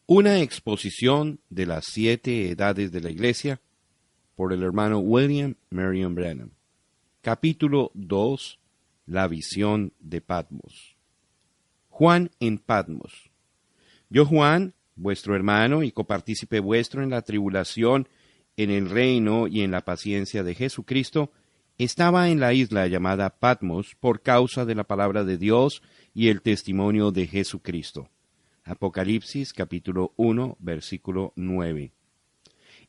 Una exposición de las 7 edades de la Iglesia por el hermano William Marion Branham. Capítulo 2. La visión de Patmos. Juan en Patmos. Yo, Juan, vuestro hermano y copartícipe vuestro en la tribulación, en el reino y en la paciencia de Jesucristo, estaba en la isla llamada Patmos por causa de la palabra de Dios y el testimonio de Jesucristo. Apocalipsis capítulo 1, versículo 9.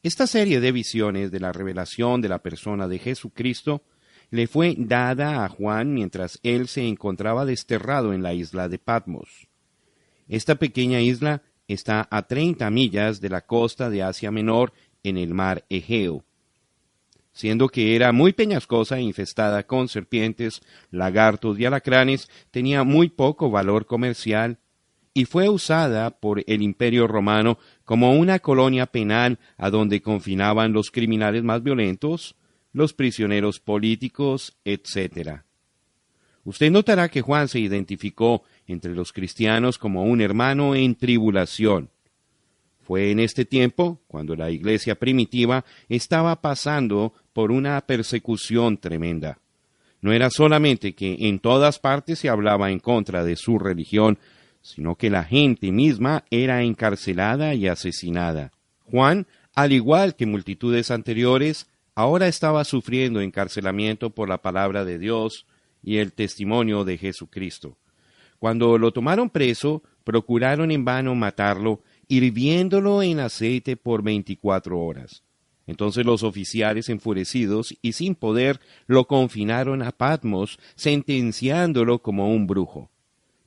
Esta serie de visiones de la revelación de la persona de Jesucristo le fue dada a Juan mientras él se encontraba desterrado en la isla de Patmos. Esta pequeña isla está a 30 millas de la costa de Asia Menor en el mar Egeo. Siendo que era muy peñascosa e infestada con serpientes, lagartos y alacranes, tenía muy poco valor comercial y fue usada por el Imperio Romano como una colonia penal a donde confinaban los criminales más violentos, los prisioneros políticos, etc. Usted notará que Juan se identificó entre los cristianos como un hermano en tribulación. Fue en este tiempo cuando la iglesia primitiva estaba pasando por una persecución tremenda. No era solamente que en todas partes se hablaba en contra de su religión, sino que la gente misma era encarcelada y asesinada. Juan, al igual que multitudes anteriores, ahora estaba sufriendo encarcelamiento por la palabra de Dios y el testimonio de Jesucristo. Cuando lo tomaron preso, procuraron en vano matarlo, hirviéndolo en aceite por 24 horas. Entonces los oficiales, enfurecidos y sin poder, lo confinaron a Patmos, sentenciándolo como un brujo.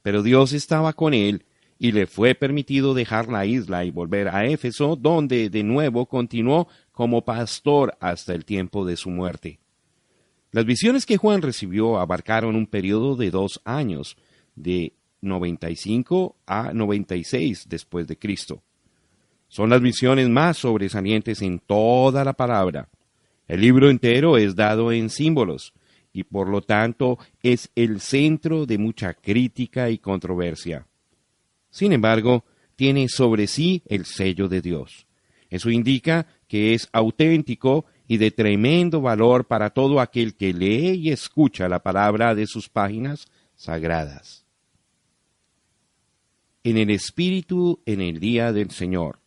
Pero Dios estaba con él, y le fue permitido dejar la isla y volver a Éfeso, donde de nuevo continuó como pastor hasta el tiempo de su muerte. Las visiones que Juan recibió abarcaron un periodo de 2 años, de 95 a 96 después de Cristo. Son las visiones más sobresalientes en toda la palabra. El libro entero es dado en símbolos, y por lo tanto es el centro de mucha crítica y controversia. Sin embargo, tiene sobre sí el sello de Dios. Eso indica que es auténtico y de tremendo valor para todo aquel que lee y escucha la palabra de sus páginas sagradas. En el Espíritu en el día del Señor.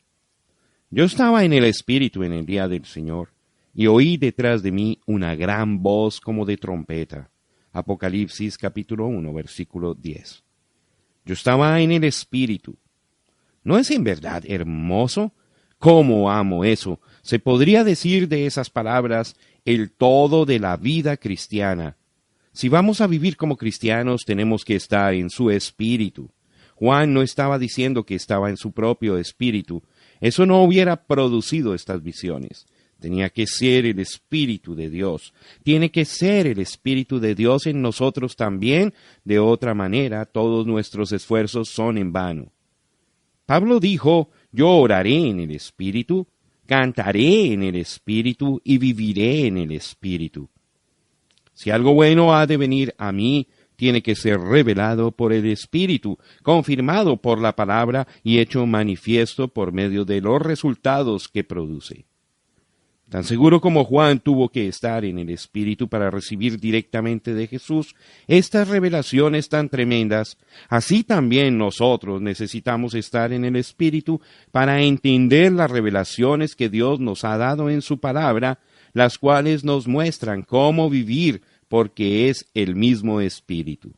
Yo estaba en el Espíritu en el día del Señor, y oí detrás de mí una gran voz como de trompeta. Apocalipsis capítulo 1, versículo 10. Yo estaba en el Espíritu. ¿No es en verdad hermoso? ¿Cómo amo eso? Se podría decir de esas palabras el todo de la vida cristiana. Si vamos a vivir como cristianos, tenemos que estar en su espíritu. Juan no estaba diciendo que estaba en su propio espíritu. Eso no hubiera producido estas visiones. Tenía que ser el Espíritu de Dios. Tiene que ser el Espíritu de Dios en nosotros también. De otra manera, todos nuestros esfuerzos son en vano. Pablo dijo, yo oraré en el Espíritu, cantaré en el Espíritu y viviré en el Espíritu. Si algo bueno ha de venir a mí, tiene que ser revelado por el Espíritu, confirmado por la palabra y hecho manifiesto por medio de los resultados que produce. Tan seguro como Juan tuvo que estar en el Espíritu para recibir directamente de Jesús estas revelaciones tan tremendas, así también nosotros necesitamos estar en el Espíritu para entender las revelaciones que Dios nos ha dado en su palabra, las cuales nos muestran cómo vivir porque es el mismo Espíritu.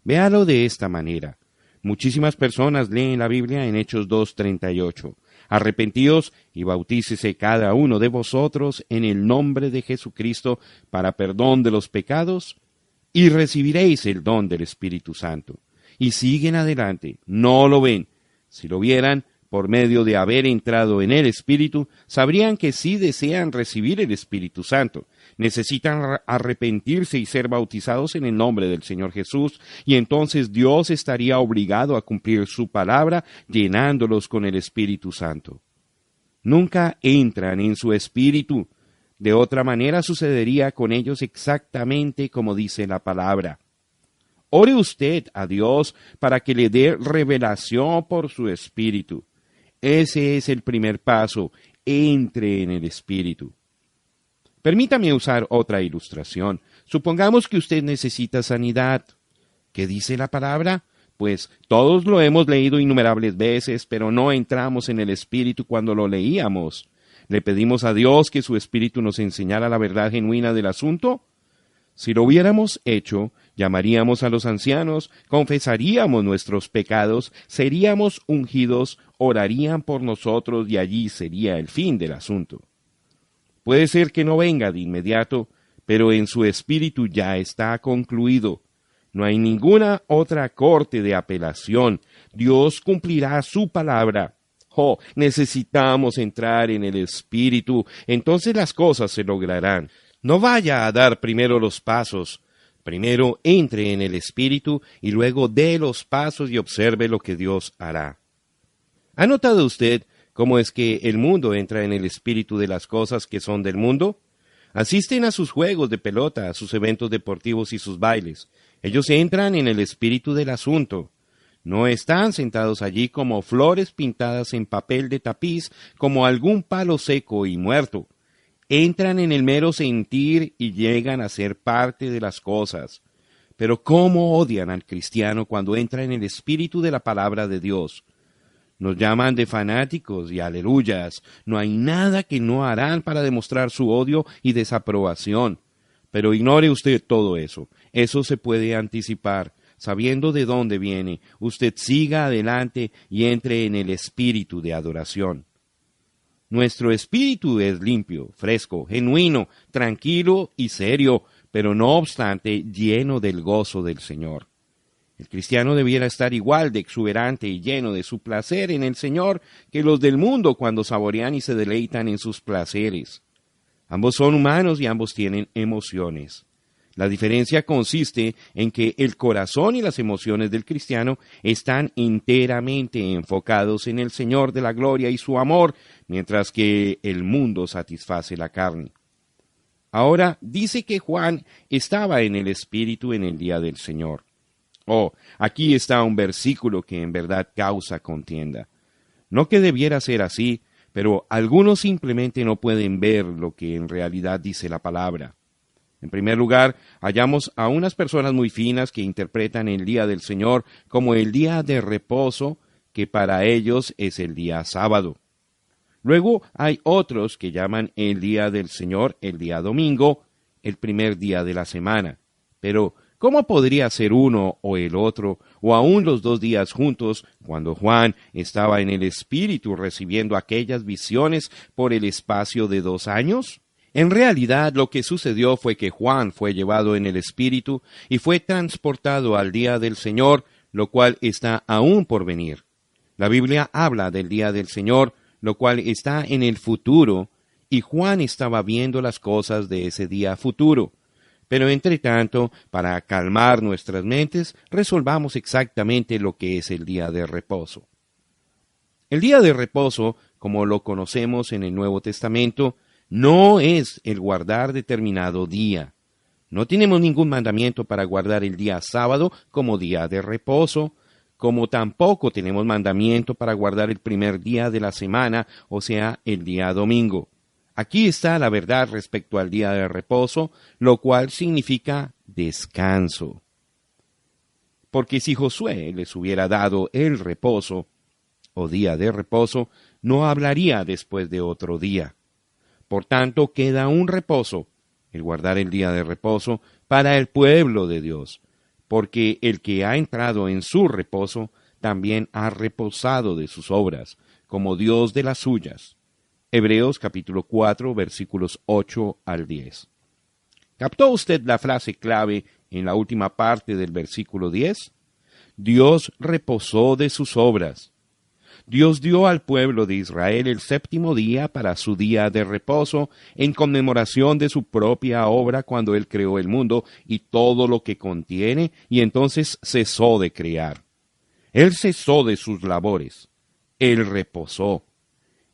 Véalo de esta manera. Muchísimas personas leen la Biblia en Hechos 2:38. Arrepentíos y bautícese cada uno de vosotros en el nombre de Jesucristo para perdón de los pecados y recibiréis el don del Espíritu Santo. Y siguen adelante, no lo ven. Si lo vieran, por medio de haber entrado en el Espíritu, sabrían que sí desean recibir el Espíritu Santo. Necesitan arrepentirse y ser bautizados en el nombre del Señor Jesús, y entonces Dios estaría obligado a cumplir su palabra, llenándolos con el Espíritu Santo. Nunca entran en su espíritu. De otra manera sucedería con ellos exactamente como dice la palabra. Ore usted a Dios para que le dé revelación por su espíritu. Ese es el primer paso. Entre en el Espíritu. Permítame usar otra ilustración. Supongamos que usted necesita sanidad. ¿Qué dice la palabra? Pues todos lo hemos leído innumerables veces, pero no entramos en el Espíritu cuando lo leíamos. ¿Le pedimos a Dios que su Espíritu nos enseñara la verdad genuina del asunto? Si lo hubiéramos hecho, llamaríamos a los ancianos, confesaríamos nuestros pecados, seríamos ungidos, orarían por nosotros y allí sería el fin del asunto. Puede ser que no venga de inmediato, pero en su espíritu ya está concluido. No hay ninguna otra corte de apelación. Dios cumplirá su palabra. Oh, necesitamos entrar en el Espíritu, entonces las cosas se lograrán. No vaya a dar primero los pasos. Primero entre en el Espíritu y luego dé los pasos y observe lo que Dios hará. ¿Ha notado usted cómo es que el mundo entra en el espíritu de las cosas que son del mundo? Asisten a sus juegos de pelota, a sus eventos deportivos y sus bailes. Ellos entran en el espíritu del asunto. No están sentados allí como flores pintadas en papel de tapiz, como algún palo seco y muerto. Entran en el mero sentir y llegan a ser parte de las cosas. Pero ¿cómo odian al cristiano cuando entra en el espíritu de la palabra de Dios? Nos llaman de fanáticos y aleluyas. No hay nada que no harán para demostrar su odio y desaprobación. Pero ignore usted todo eso. Eso se puede anticipar. Sabiendo de dónde viene, usted siga adelante y entre en el espíritu de adoración. Nuestro espíritu es limpio, fresco, genuino, tranquilo y serio, pero no obstante lleno del gozo del Señor. El cristiano debiera estar igual de exuberante y lleno de su placer en el Señor que los del mundo cuando saborean y se deleitan en sus placeres. Ambos son humanos y ambos tienen emociones. La diferencia consiste en que el corazón y las emociones del cristiano están enteramente enfocados en el Señor de la gloria y su amor, mientras que el mundo satisface la carne. Ahora dice que Juan estaba en el Espíritu en el día del Señor. Oh, aquí está un versículo que en verdad causa contienda. No que debiera ser así, pero algunos simplemente no pueden ver lo que en realidad dice la palabra. En primer lugar, hallamos a unas personas muy finas que interpretan el día del Señor como el día de reposo, que para ellos es el día sábado. Luego hay otros que llaman el día del Señor el día domingo, el primer día de la semana. Pero, ¿cómo podría ser uno o el otro, o aún los dos días juntos, cuando Juan estaba en el Espíritu recibiendo aquellas visiones por el espacio de 2 años? En realidad, lo que sucedió fue que Juan fue llevado en el Espíritu y fue transportado al día del Señor, lo cual está aún por venir. La Biblia habla del día del Señor, lo cual está en el futuro, y Juan estaba viendo las cosas de ese día futuro. Pero entre tanto, para calmar nuestras mentes, resolvamos exactamente lo que es el día de reposo. El día de reposo, como lo conocemos en el Nuevo Testamento, no es el guardar determinado día. No tenemos ningún mandamiento para guardar el día sábado como día de reposo, como tampoco tenemos mandamiento para guardar el primer día de la semana, o sea, el día domingo. Aquí está la verdad respecto al día de reposo, lo cual significa descanso. Porque si Josué les hubiera dado el reposo, o día de reposo, no hablaría después de otro día. Por tanto, queda un reposo, el guardar el día de reposo, para el pueblo de Dios, porque el que ha entrado en su reposo también ha reposado de sus obras, como Dios de las suyas. Hebreos capítulo 4, versículos 8 al 10. ¿Captó usted la frase clave en la última parte del versículo 10? Dios reposó de sus obras. Dios dio al pueblo de Israel el 7º día para su día de reposo, en conmemoración de su propia obra cuando Él creó el mundo y todo lo que contiene, y entonces cesó de crear. Él cesó de sus labores. Él reposó.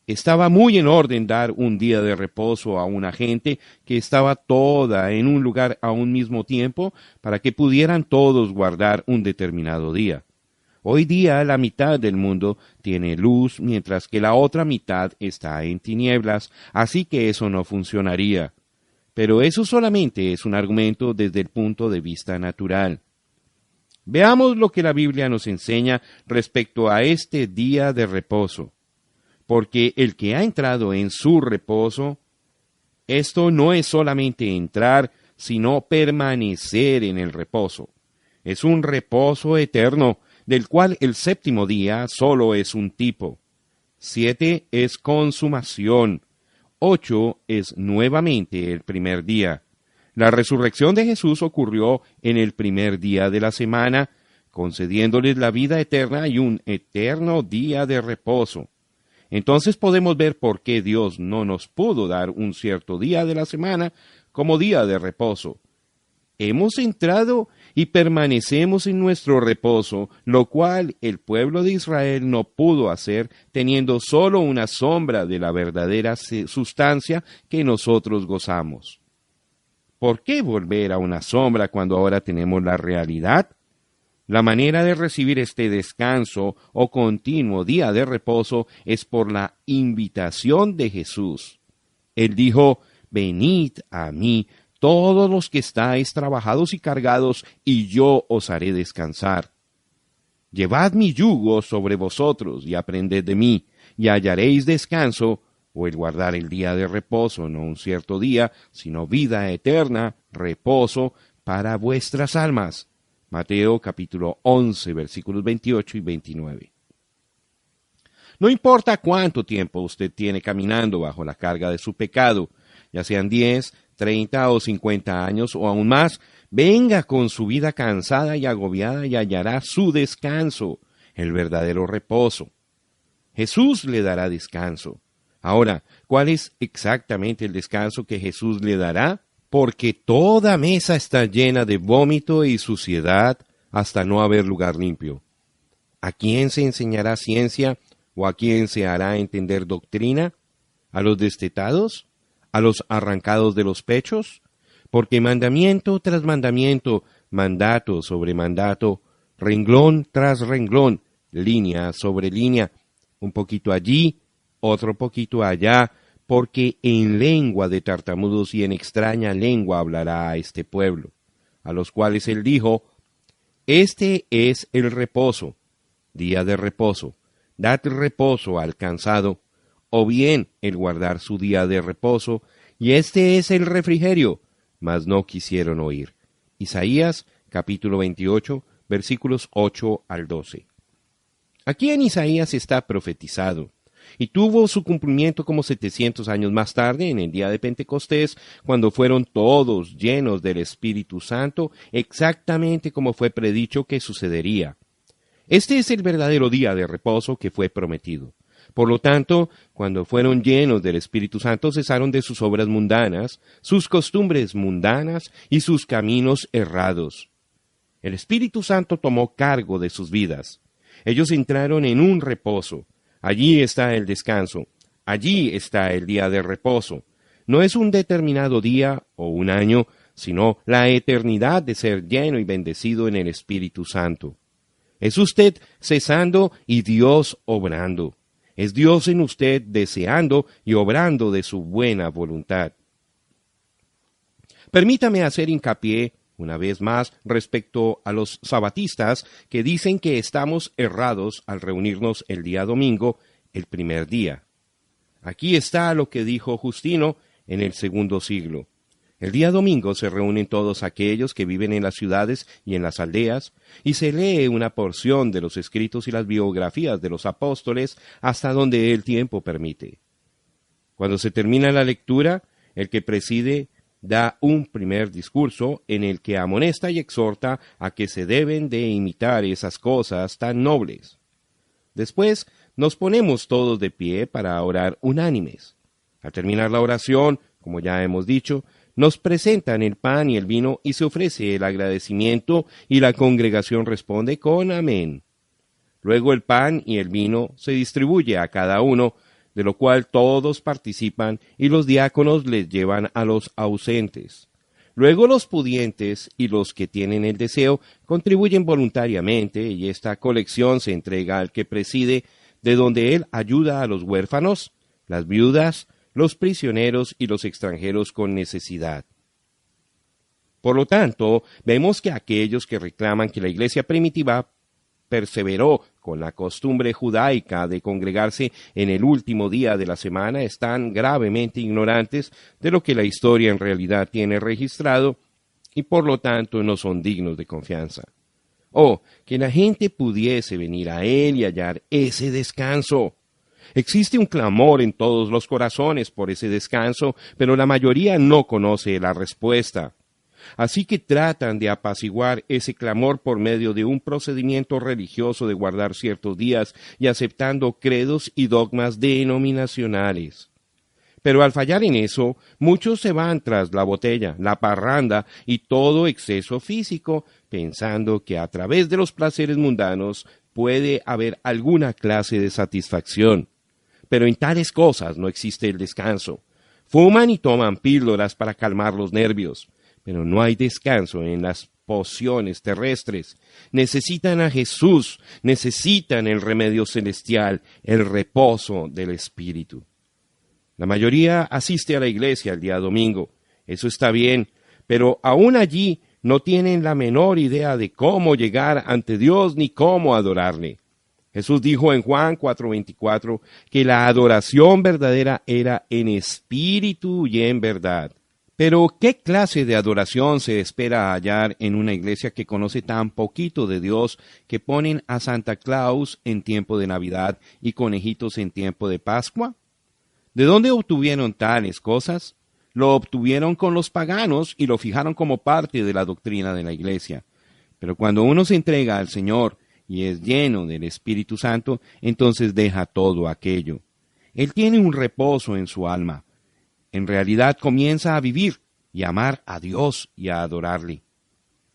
Estaba muy en orden dar un día de reposo a una gente que estaba toda en un lugar a un mismo tiempo para que pudieran todos guardar un determinado día. Hoy día la mitad del mundo tiene luz, mientras que la otra mitad está en tinieblas, así que eso no funcionaría. Pero eso solamente es un argumento desde el punto de vista natural. Veamos lo que la Biblia nos enseña respecto a este día de reposo. Porque el que ha entrado en su reposo, esto no es solamente entrar, sino permanecer en el reposo. Es un reposo eterno, del cual el séptimo día solo es un tipo. 7 es consumación. 8 es nuevamente el primer día. La resurrección de Jesús ocurrió en el primer día de la semana, concediéndoles la vida eterna y un eterno día de reposo. Entonces podemos ver por qué Dios no nos pudo dar un cierto día de la semana como día de reposo. Hemos entrado y permanecemos en nuestro reposo, lo cual el pueblo de Israel no pudo hacer, teniendo solo una sombra de la verdadera sustancia que nosotros gozamos. ¿Por qué volver a una sombra cuando ahora tenemos la realidad? La manera de recibir este descanso o continuo día de reposo es por la invitación de Jesús. Él dijo, venid a mí, todos los que estáis trabajados y cargados, y yo os haré descansar. Llevad mi yugo sobre vosotros y aprended de mí, y hallaréis descanso, o el guardar el día de reposo, no un cierto día, sino vida eterna, reposo para vuestras almas. Mateo capítulo 11, versículos 28 y 29. No importa cuánto tiempo usted tiene caminando bajo la carga de su pecado, ya sean 10, 30 o 50 años o aún más, venga con su vida cansada y agobiada y hallará su descanso, el verdadero reposo. Jesús le dará descanso. Ahora, ¿cuál es exactamente el descanso que Jesús le dará? Porque toda mesa está llena de vómito y suciedad hasta no haber lugar limpio. ¿A quién se enseñará ciencia o a quién se hará entender doctrina? ¿A los destetados? ¿A los arrancados de los pechos? Porque mandamiento tras mandamiento, mandato sobre mandato, renglón tras renglón, línea sobre línea, un poquito allí, otro poquito allá, porque en lengua de tartamudos y en extraña lengua hablará a este pueblo, a los cuales él dijo, este es el reposo, día de reposo, dad reposo al cansado, o bien el guardar su día de reposo, y este es el refrigerio, mas no quisieron oír. Isaías capítulo 28, versículos 8 al 12. Aquí en Isaías está profetizado, y tuvo su cumplimiento como 700 años más tarde, en el día de Pentecostés, cuando fueron todos llenos del Espíritu Santo, exactamente como fue predicho que sucedería. Este es el verdadero día de reposo que fue prometido. Por lo tanto, cuando fueron llenos del Espíritu Santo, cesaron de sus obras mundanas, sus costumbres mundanas y sus caminos errados. El Espíritu Santo tomó cargo de sus vidas. Ellos entraron en un reposo. Allí está el descanso. Allí está el día de reposo. No es un determinado día o un año, sino la eternidad de ser lleno y bendecido en el Espíritu Santo. Es usted cesando y Dios obrando. Es Dios en usted deseando y obrando de su buena voluntad. Permítame hacer hincapié una vez más respecto a los sabatistas que dicen que estamos errados al reunirnos el día domingo, el primer día. Aquí está lo que dijo Justino en el segundo siglo. El día domingo se reúnen todos aquellos que viven en las ciudades y en las aldeas, y se lee una porción de los escritos y las biografías de los apóstoles hasta donde el tiempo permite. Cuando se termina la lectura, el que preside da un primer discurso en el que amonesta y exhorta a que se deben de imitar esas cosas tan nobles. Después nos ponemos todos de pie para orar unánimes. Al terminar la oración, como ya hemos dicho, nos presentan el pan y el vino y se ofrece el agradecimiento y la congregación responde con amén. Luego el pan y el vino se distribuye a cada uno, de lo cual todos participan y los diáconos les llevan a los ausentes. Luego los pudientes y los que tienen el deseo contribuyen voluntariamente y esta colección se entrega al que preside, de donde él ayuda a los huérfanos, las viudas, los prisioneros y los extranjeros con necesidad. Por lo tanto, vemos que aquellos que reclaman que la iglesia primitiva perseveró con la costumbre judaica de congregarse en el último día de la semana están gravemente ignorantes de lo que la historia en realidad tiene registrado y por lo tanto no son dignos de confianza. Oh, que la gente pudiese venir a él y hallar ese descanso. Existe un clamor en todos los corazones por ese descanso, pero la mayoría no conoce la respuesta. Así que tratan de apaciguar ese clamor por medio de un procedimiento religioso de guardar ciertos días y aceptando credos y dogmas denominacionales. Pero al fallar en eso, muchos se van tras la botella, la parranda y todo exceso físico, pensando que a través de los placeres mundanos puede haber alguna clase de satisfacción. Pero en tales cosas no existe el descanso. Fuman y toman píldoras para calmar los nervios, pero no hay descanso en las pociones terrestres. Necesitan a Jesús, necesitan el remedio celestial, el reposo del Espíritu. La mayoría asiste a la iglesia el día domingo. Eso está bien, pero aún allí no tienen la menor idea de cómo llegar ante Dios ni cómo adorarle. Jesús dijo en Juan 4:24 que la adoración verdadera era en espíritu y en verdad. Pero, ¿qué clase de adoración se espera hallar en una iglesia que conoce tan poquito de Dios que ponen a Santa Claus en tiempo de Navidad y conejitos en tiempo de Pascua? ¿De dónde obtuvieron tales cosas? Lo obtuvieron con los paganos y lo fijaron como parte de la doctrina de la iglesia. Pero cuando uno se entrega al Señor y es lleno del Espíritu Santo, entonces deja todo aquello. Él tiene un reposo en su alma. En realidad comienza a vivir y a amar a Dios y a adorarle.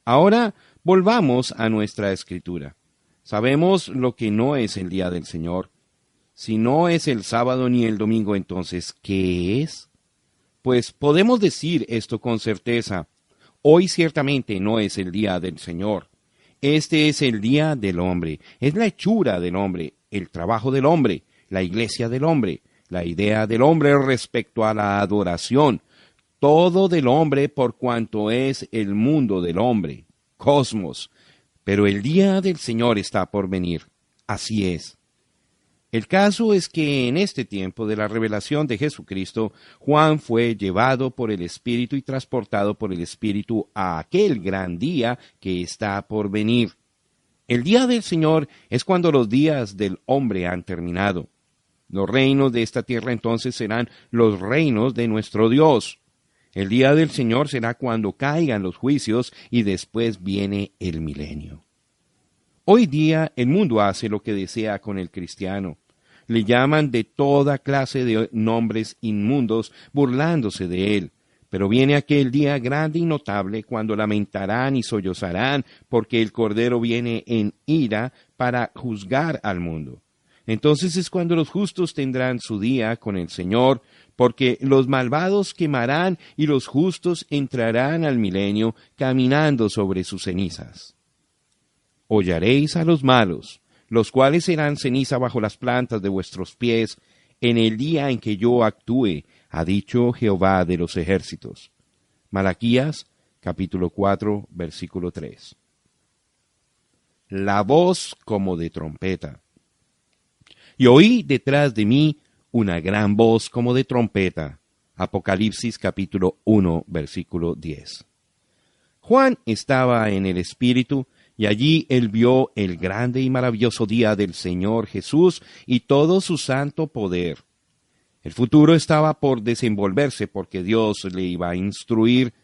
Ahora volvamos a nuestra escritura. Sabemos lo que no es el día del Señor. Si no es el sábado ni el domingo, entonces, ¿qué es? Pues podemos decir esto con certeza. Hoy ciertamente no es el día del Señor. Este es el día del hombre. Es la hechura del hombre, el trabajo del hombre, la iglesia del hombre, la idea del hombre respecto a la adoración, todo del hombre por cuanto es el mundo del hombre, cosmos. Pero el día del Señor está por venir. Así es. El caso es que en este tiempo de la revelación de Jesucristo, Juan fue llevado por el Espíritu y transportado por el Espíritu a aquel gran día que está por venir. El día del Señor es cuando los días del hombre han terminado. Los reinos de esta tierra entonces serán los reinos de nuestro Dios. El día del Señor será cuando caigan los juicios y después viene el milenio. Hoy día el mundo hace lo que desea con el cristiano. Le llaman de toda clase de nombres inmundos, burlándose de él. Pero viene aquel día grande y notable cuando lamentarán y sollozarán, porque el Cordero viene en ira para juzgar al mundo. Entonces es cuando los justos tendrán su día con el Señor, porque los malvados quemarán y los justos entrarán al milenio caminando sobre sus cenizas. Hollaréis a los malos, los cuales serán ceniza bajo las plantas de vuestros pies, en el día en que yo actúe, ha dicho Jehová de los ejércitos. Malaquías, capítulo 4, versículo 3. La voz como de trompeta. Y oí detrás de mí una gran voz como de trompeta. Apocalipsis capítulo 1, versículo 10. Juan estaba en el Espíritu, y allí él vio el grande y maravilloso día del Señor Jesús y todo su santo poder. El futuro estaba por desenvolverse porque Dios le iba a instruir.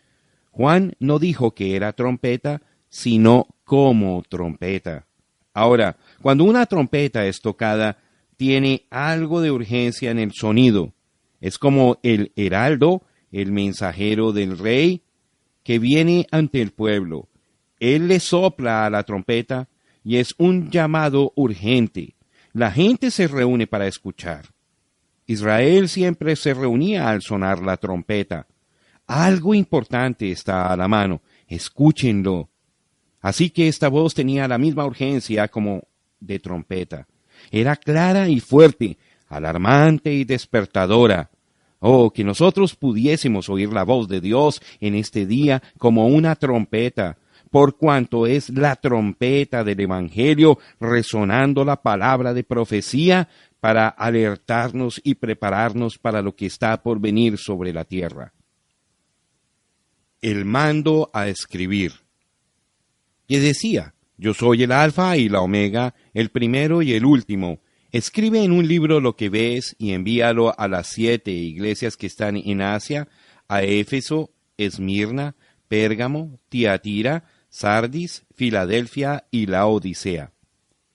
Juan no dijo que era trompeta, sino como trompeta. Ahora, cuando una trompeta es tocada, tiene algo de urgencia en el sonido. Es como el heraldo, el mensajero del rey, que viene ante el pueblo. Él le sopla a la trompeta y es un llamado urgente. La gente se reúne para escuchar. Israel siempre se reunía al sonar la trompeta. Algo importante está a la mano. Escúchenlo. Así que esta voz tenía la misma urgencia como de trompeta. Era clara y fuerte, alarmante y despertadora. Oh, que nosotros pudiésemos oír la voz de Dios en este día como una trompeta, por cuanto es la trompeta del Evangelio resonando la palabra de profecía para alertarnos y prepararnos para lo que está por venir sobre la tierra. El mando a escribir. Que decía: yo soy el Alfa y la Omega, el primero y el último. Escribe en un libro lo que ves y envíalo a las 7 iglesias que están en Asia, a Éfeso, Esmirna, Pérgamo, Tiatira, Sardis, Filadelfia y Laodicea.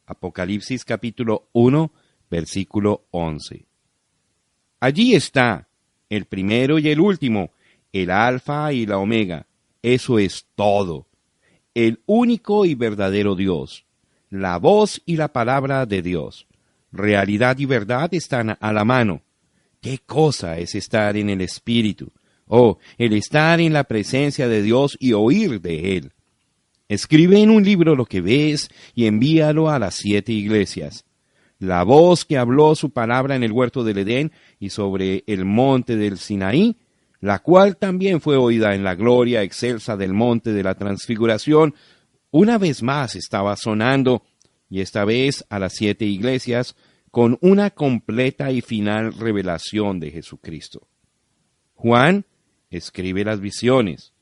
Apocalipsis capítulo 1, versículo 11. Allí está, el primero y el último, el Alfa y la Omega. Eso es todo. El único y verdadero Dios, la voz y la palabra de Dios. Realidad y verdad están a la mano. ¿Qué cosa es estar en el Espíritu? Oh, el estar en la presencia de Dios y oír de Él. Escribe en un libro lo que ves y envíalo a las 7 iglesias. La voz que habló su palabra en el huerto del Edén y sobre el monte del Sinaí, la cual también fue oída en la gloria excelsa del monte de la transfiguración, una vez más estaba sonando, y esta vez a las 7 iglesias, con una completa y final revelación de Jesucristo. Juan escribe las visiones.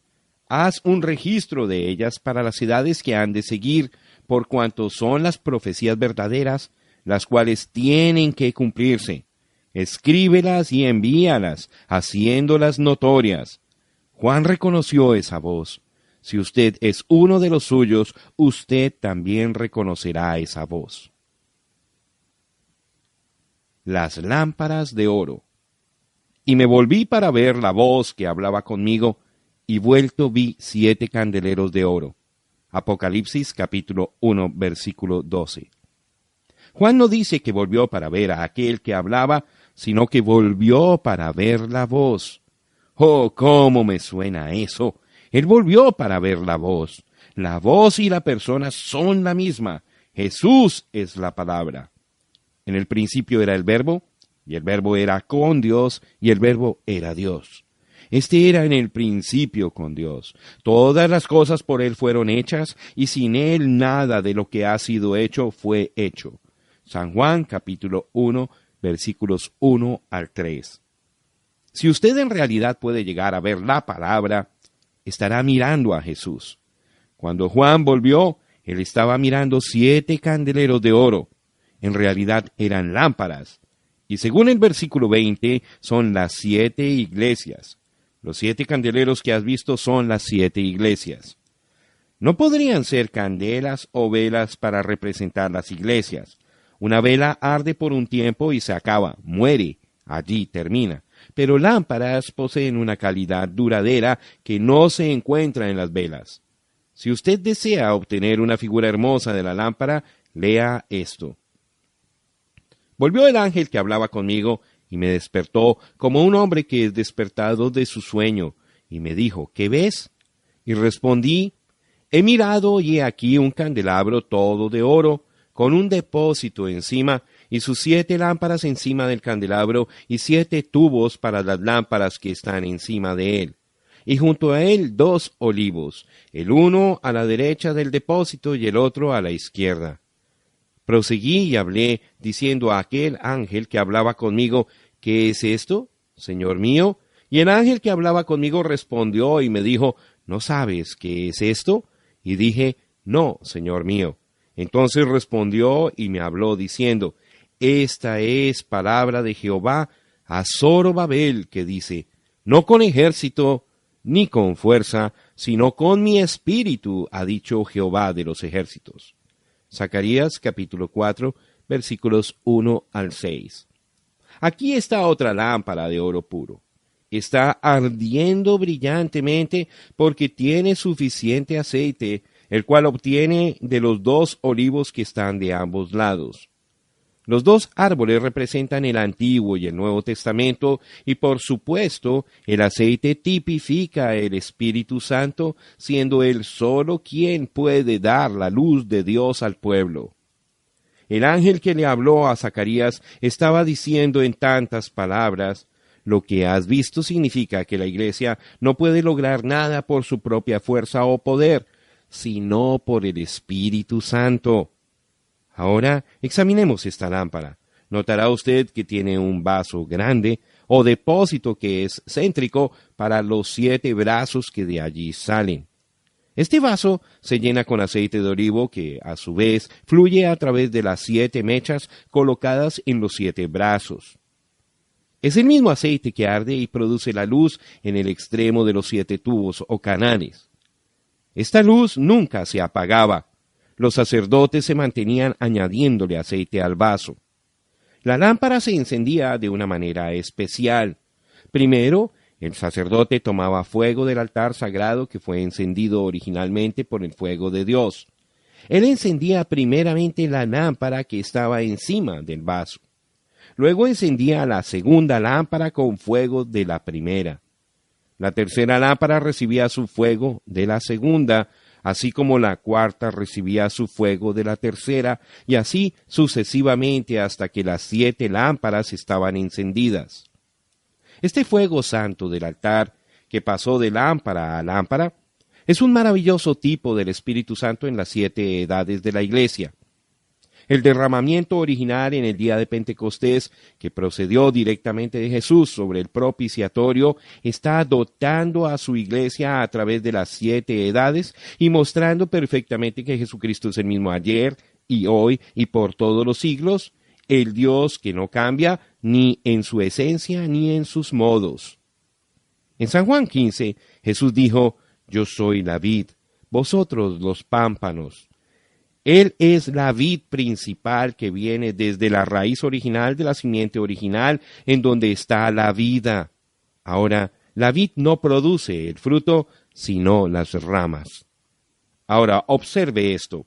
Haz un registro de ellas para las edades que han de seguir, por cuanto son las profecías verdaderas, las cuales tienen que cumplirse. Escríbelas y envíalas, haciéndolas notorias. Juan reconoció esa voz. Si usted es uno de los suyos, usted también reconocerá esa voz. Las lámparas de oro. Y me volví para ver la voz que hablaba conmigo, y vuelto vi 7 candeleros de oro. Apocalipsis capítulo 1, versículo 12. Juan no dice que volvió para ver a aquel que hablaba, sino que volvió para ver la voz. ¡Oh, cómo me suena eso! Él volvió para ver la voz. La voz y la persona son la misma. Jesús es la palabra. En el principio era el Verbo, y el Verbo era con Dios, y el Verbo era Dios. Este era en el principio con Dios. Todas las cosas por Él fueron hechas, y sin Él nada de lo que ha sido hecho fue hecho. San Juan capítulo 1, versículos 1 al 3. Si usted en realidad puede llegar a ver la palabra, estará mirando a Jesús. Cuando Juan volvió, él estaba mirando 7 candeleros de oro. En realidad eran lámparas. Y según el versículo 20, son las 7 iglesias. Los 7 candeleros que has visto son las 7 iglesias. No podrían ser candelas o velas para representar las iglesias. Una vela arde por un tiempo y se acaba, muere, allí termina. Pero lámparas poseen una calidad duradera que no se encuentra en las velas. Si usted desea obtener una figura hermosa de la lámpara, lea esto. Volvió el ángel que hablaba conmigo y me despertó como un hombre que es despertado de su sueño, y me dijo, ¿qué ves? Y respondí, he mirado y he aquí un candelabro todo de oro, con un depósito encima, y sus 7 lámparas encima del candelabro, y 7 tubos para las lámparas que están encima de él. Y junto a él 2 olivos, el uno a la derecha del depósito y el otro a la izquierda. Proseguí y hablé, diciendo a aquel ángel que hablaba conmigo, ¿qué es esto, Señor mío? Y el ángel que hablaba conmigo respondió y me dijo, ¿no sabes qué es esto? Y dije, no, Señor mío. Entonces respondió y me habló diciendo, esta es palabra de Jehová a Zorobabel, que dice, no con ejército ni con fuerza, sino con mi espíritu, ha dicho Jehová de los ejércitos. Zacarías capítulo 4, versículos 1 al 6. Aquí está otra lámpara de oro puro. Está ardiendo brillantemente porque tiene suficiente aceite, el cual obtiene de los 2 olivos que están de ambos lados. Los dos árboles representan el Antiguo y el Nuevo Testamento y por supuesto el aceite tipifica el Espíritu Santo, siendo Él solo quien puede dar la luz de Dios al pueblo. El ángel que le habló a Zacarías estaba diciendo en tantas palabras: lo que has visto significa que la iglesia no puede lograr nada por su propia fuerza o poder, sino por el Espíritu Santo. Ahora examinemos esta lámpara. Notará usted que tiene un vaso grande o depósito que es céntrico para los 7 brazos que de allí salen. Este vaso se llena con aceite de olivo que, a su vez, fluye a través de las 7 mechas colocadas en los 7 brazos. Es el mismo aceite que arde y produce la luz en el extremo de los 7 tubos o canales. Esta luz nunca se apagaba. Los sacerdotes se mantenían añadiéndole aceite al vaso. La lámpara se encendía de una manera especial. Primero, el sacerdote tomaba fuego del altar sagrado que fue encendido originalmente por el fuego de Dios. Él encendía primeramente la lámpara que estaba encima del vaso. Luego encendía la segunda lámpara con fuego de la primera. La tercera lámpara recibía su fuego de la segunda, así como la cuarta recibía su fuego de la tercera, y así sucesivamente hasta que las 7 lámparas estaban encendidas. Este fuego santo del altar, que pasó de lámpara a lámpara, es un maravilloso tipo del Espíritu Santo en las 7 edades de la Iglesia. El derramamiento original en el día de Pentecostés, que procedió directamente de Jesús sobre el propiciatorio, está dotando a su iglesia a través de las 7 edades y mostrando perfectamente que Jesucristo es el mismo ayer y hoy y por todos los siglos, el Dios que no cambia ni en su esencia ni en sus modos. En San Juan 15, Jesús dijo: yo soy la vid, vosotros los pámpanos. Él es la vid principal que viene desde la raíz original de la simiente original, en donde está la vida. Ahora, la vid no produce el fruto, sino las ramas. Ahora, observe esto.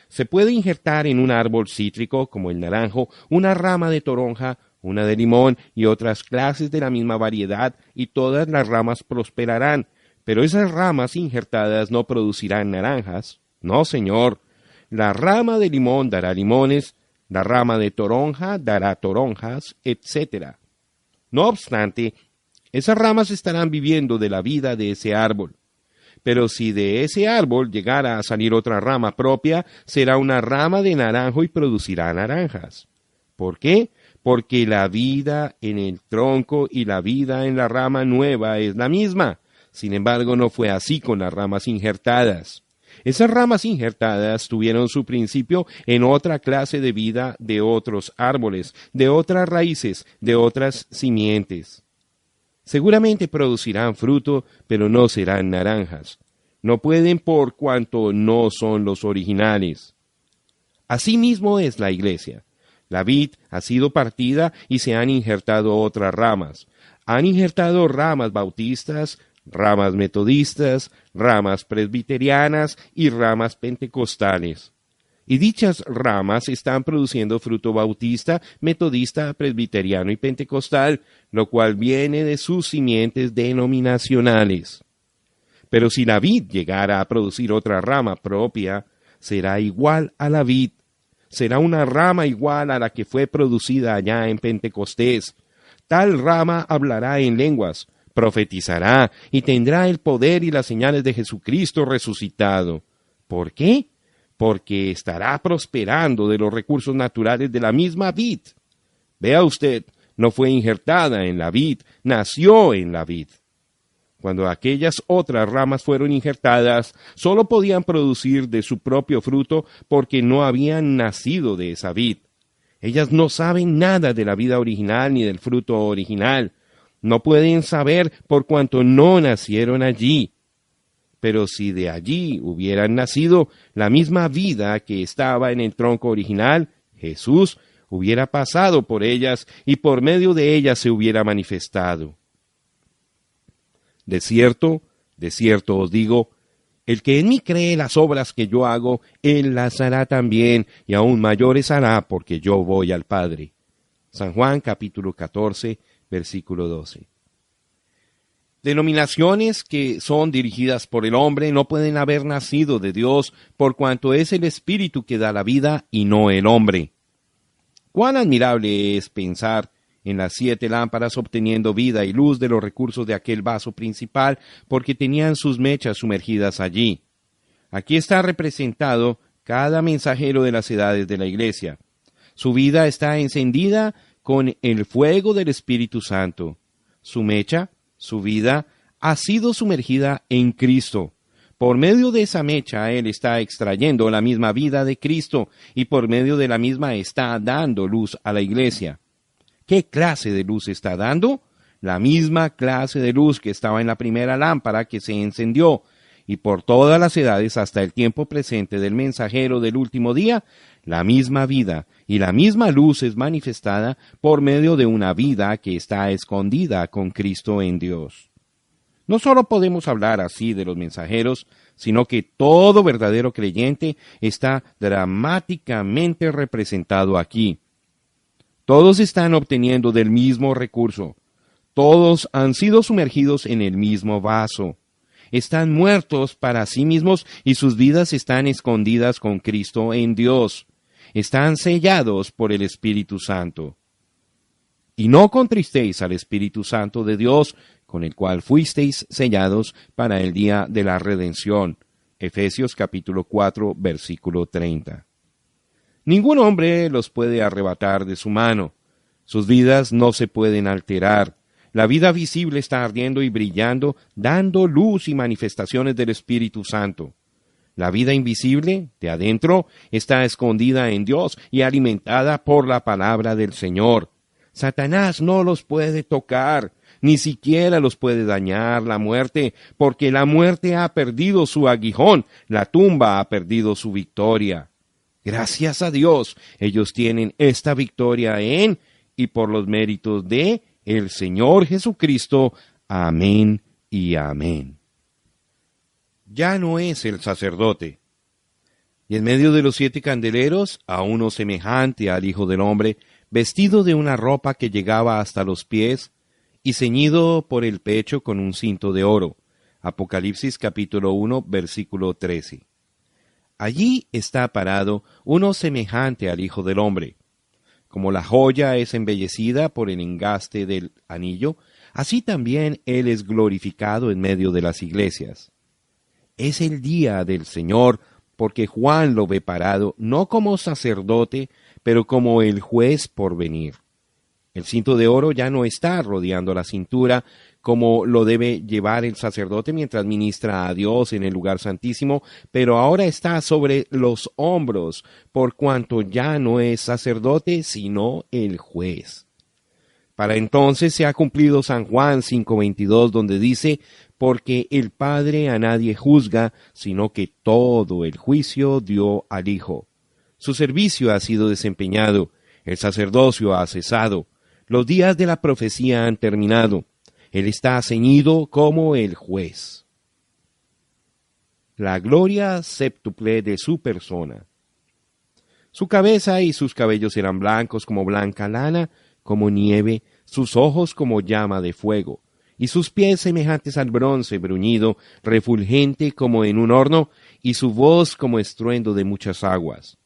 Se puede injertar en un árbol cítrico, como el naranjo, una rama de toronja, una de limón y otras clases de la misma variedad, y todas las ramas prosperarán. Pero esas ramas injertadas no producirán naranjas. No, señor. La rama de limón dará limones, la rama de toronja dará toronjas, etc. No obstante, esas ramas estarán viviendo de la vida de ese árbol. Pero si de ese árbol llegara a salir otra rama propia, será una rama de naranjo y producirá naranjas. ¿Por qué? Porque la vida en el tronco y la vida en la rama nueva es la misma. Sin embargo, no fue así con las ramas injertadas. Esas ramas injertadas tuvieron su principio en otra clase de vida de otros árboles, de otras raíces, de otras simientes. Seguramente producirán fruto, pero no serán naranjas. No pueden por cuanto no son los originales. Asimismo es la iglesia. La vid ha sido partida y se han injertado otras ramas. Han injertado ramas bautistas, ramas metodistas, ramas presbiterianas y ramas pentecostales. Y dichas ramas están produciendo fruto bautista, metodista, presbiteriano y pentecostal, lo cual viene de sus simientes denominacionales. Pero si la vid llegara a producir otra rama propia, será igual a la vid. Será una rama igual a la que fue producida allá en Pentecostés. Tal rama hablará en lenguas, profetizará y tendrá el poder y las señales de Jesucristo resucitado. ¿Por qué? Porque estará prosperando de los recursos naturales de la misma vid. Vea usted, no fue injertada en la vid, nació en la vid. Cuando aquellas otras ramas fueron injertadas, sólo podían producir de su propio fruto porque no habían nacido de esa vid. Ellas no saben nada de la vida original ni del fruto original. No pueden saber por cuanto no nacieron allí. Pero si de allí hubieran nacido la misma vida que estaba en el tronco original, Jesús hubiera pasado por ellas y por medio de ellas se hubiera manifestado. De cierto os digo, El que en mí cree las obras que yo hago, él las hará también, y aún mayores hará, porque yo voy al Padre. San Juan capítulo 14, versículo 12. Denominaciones que son dirigidas por el hombre no pueden haber nacido de Dios, por cuanto es el Espíritu que da la vida y no el hombre. Cuán admirable es pensar en las 7 lámparas obteniendo vida y luz de los recursos de aquel vaso principal, porque tenían sus mechas sumergidas allí. Aquí está representado cada mensajero de las edades de la Iglesia. Su vida está encendida con el fuego del Espíritu Santo. Su mecha, su vida, ha sido sumergida en Cristo. Por medio de esa mecha, Él está extrayendo la misma vida de Cristo y por medio de la misma está dando luz a la Iglesia. ¿Qué clase de luz está dando? La misma clase de luz que estaba en la primera lámpara que se encendió, y por todas las edades hasta el tiempo presente del mensajero del último día, la misma vida y la misma luz es manifestada por medio de una vida que está escondida con Cristo en Dios. No solo podemos hablar así de los mensajeros, sino que todo verdadero creyente está dramáticamente representado aquí. Todos están obteniendo del mismo recurso. Todos han sido sumergidos en el mismo vaso. Están muertos para sí mismos y sus vidas están escondidas con Cristo en Dios. Están sellados por el Espíritu Santo. Y no contristéis al Espíritu Santo de Dios, con el cual fuisteis sellados para el día de la redención. Efesios capítulo 4, versículo 30. Ningún hombre los puede arrebatar de su mano. Sus vidas no se pueden alterar. La vida visible está ardiendo y brillando, dando luz y manifestaciones del Espíritu Santo. La vida invisible, de adentro, está escondida en Dios y alimentada por la palabra del Señor. Satanás no los puede tocar, ni siquiera los puede dañar la muerte, porque la muerte ha perdido su aguijón, la tumba ha perdido su victoria. Gracias a Dios, ellos tienen esta victoria en y por los méritos de el Señor Jesucristo. Amén y amén. Ya no es el sacerdote. Y en medio de los 7 candeleros, a uno semejante al Hijo del Hombre, vestido de una ropa que llegaba hasta los pies, y ceñido por el pecho con un cinto de oro. Apocalipsis capítulo 1, versículo 13. Allí está parado uno semejante al Hijo del Hombre. Como la joya es embellecida por el engaste del anillo, así también Él es glorificado en medio de las iglesias. Es el día del Señor, porque Juan lo ve parado, no como sacerdote, pero como el juez por venir. El cinto de oro ya no está rodeando la cintura, como lo debe llevar el sacerdote mientras ministra a Dios en el lugar santísimo, pero ahora está sobre los hombros, por cuanto ya no es sacerdote, sino el juez. Para entonces se ha cumplido San Juan 5:22, donde dice, porque el Padre a nadie juzga, sino que todo el juicio dio al Hijo. Su servicio ha sido desempeñado, el sacerdocio ha cesado, los días de la profecía han terminado. Él está ceñido como el juez. La gloria séptuple de su persona. Su cabeza y sus cabellos eran blancos como blanca lana, como nieve, sus ojos como llama de fuego, y sus pies semejantes al bronce bruñido, refulgente como en un horno, y su voz como estruendo de muchas aguas.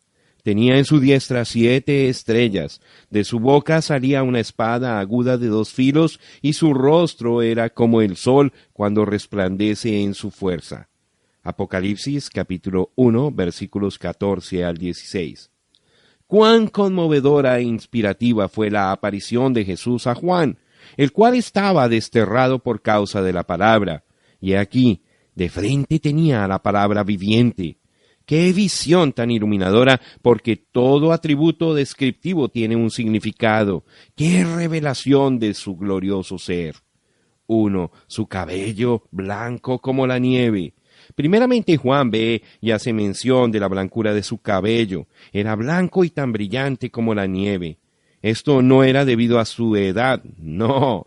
Tenía en su diestra 7 estrellas, de su boca salía una espada aguda de 2 filos, y su rostro era como el sol cuando resplandece en su fuerza. Apocalipsis capítulo 1, versículos 14 al 16. Cuán conmovedora e inspirativa fue la aparición de Jesús a Juan, el cual estaba desterrado por causa de la palabra, y aquí, de frente tenía la palabra viviente. ¡Qué visión tan iluminadora! Porque todo atributo descriptivo tiene un significado. ¡Qué revelación de su glorioso ser! 1. Su cabello blanco como la nieve. Primeramente Juan ve y hace mención de la blancura de su cabello. Era blanco y tan brillante como la nieve. Esto no era debido a su edad. No.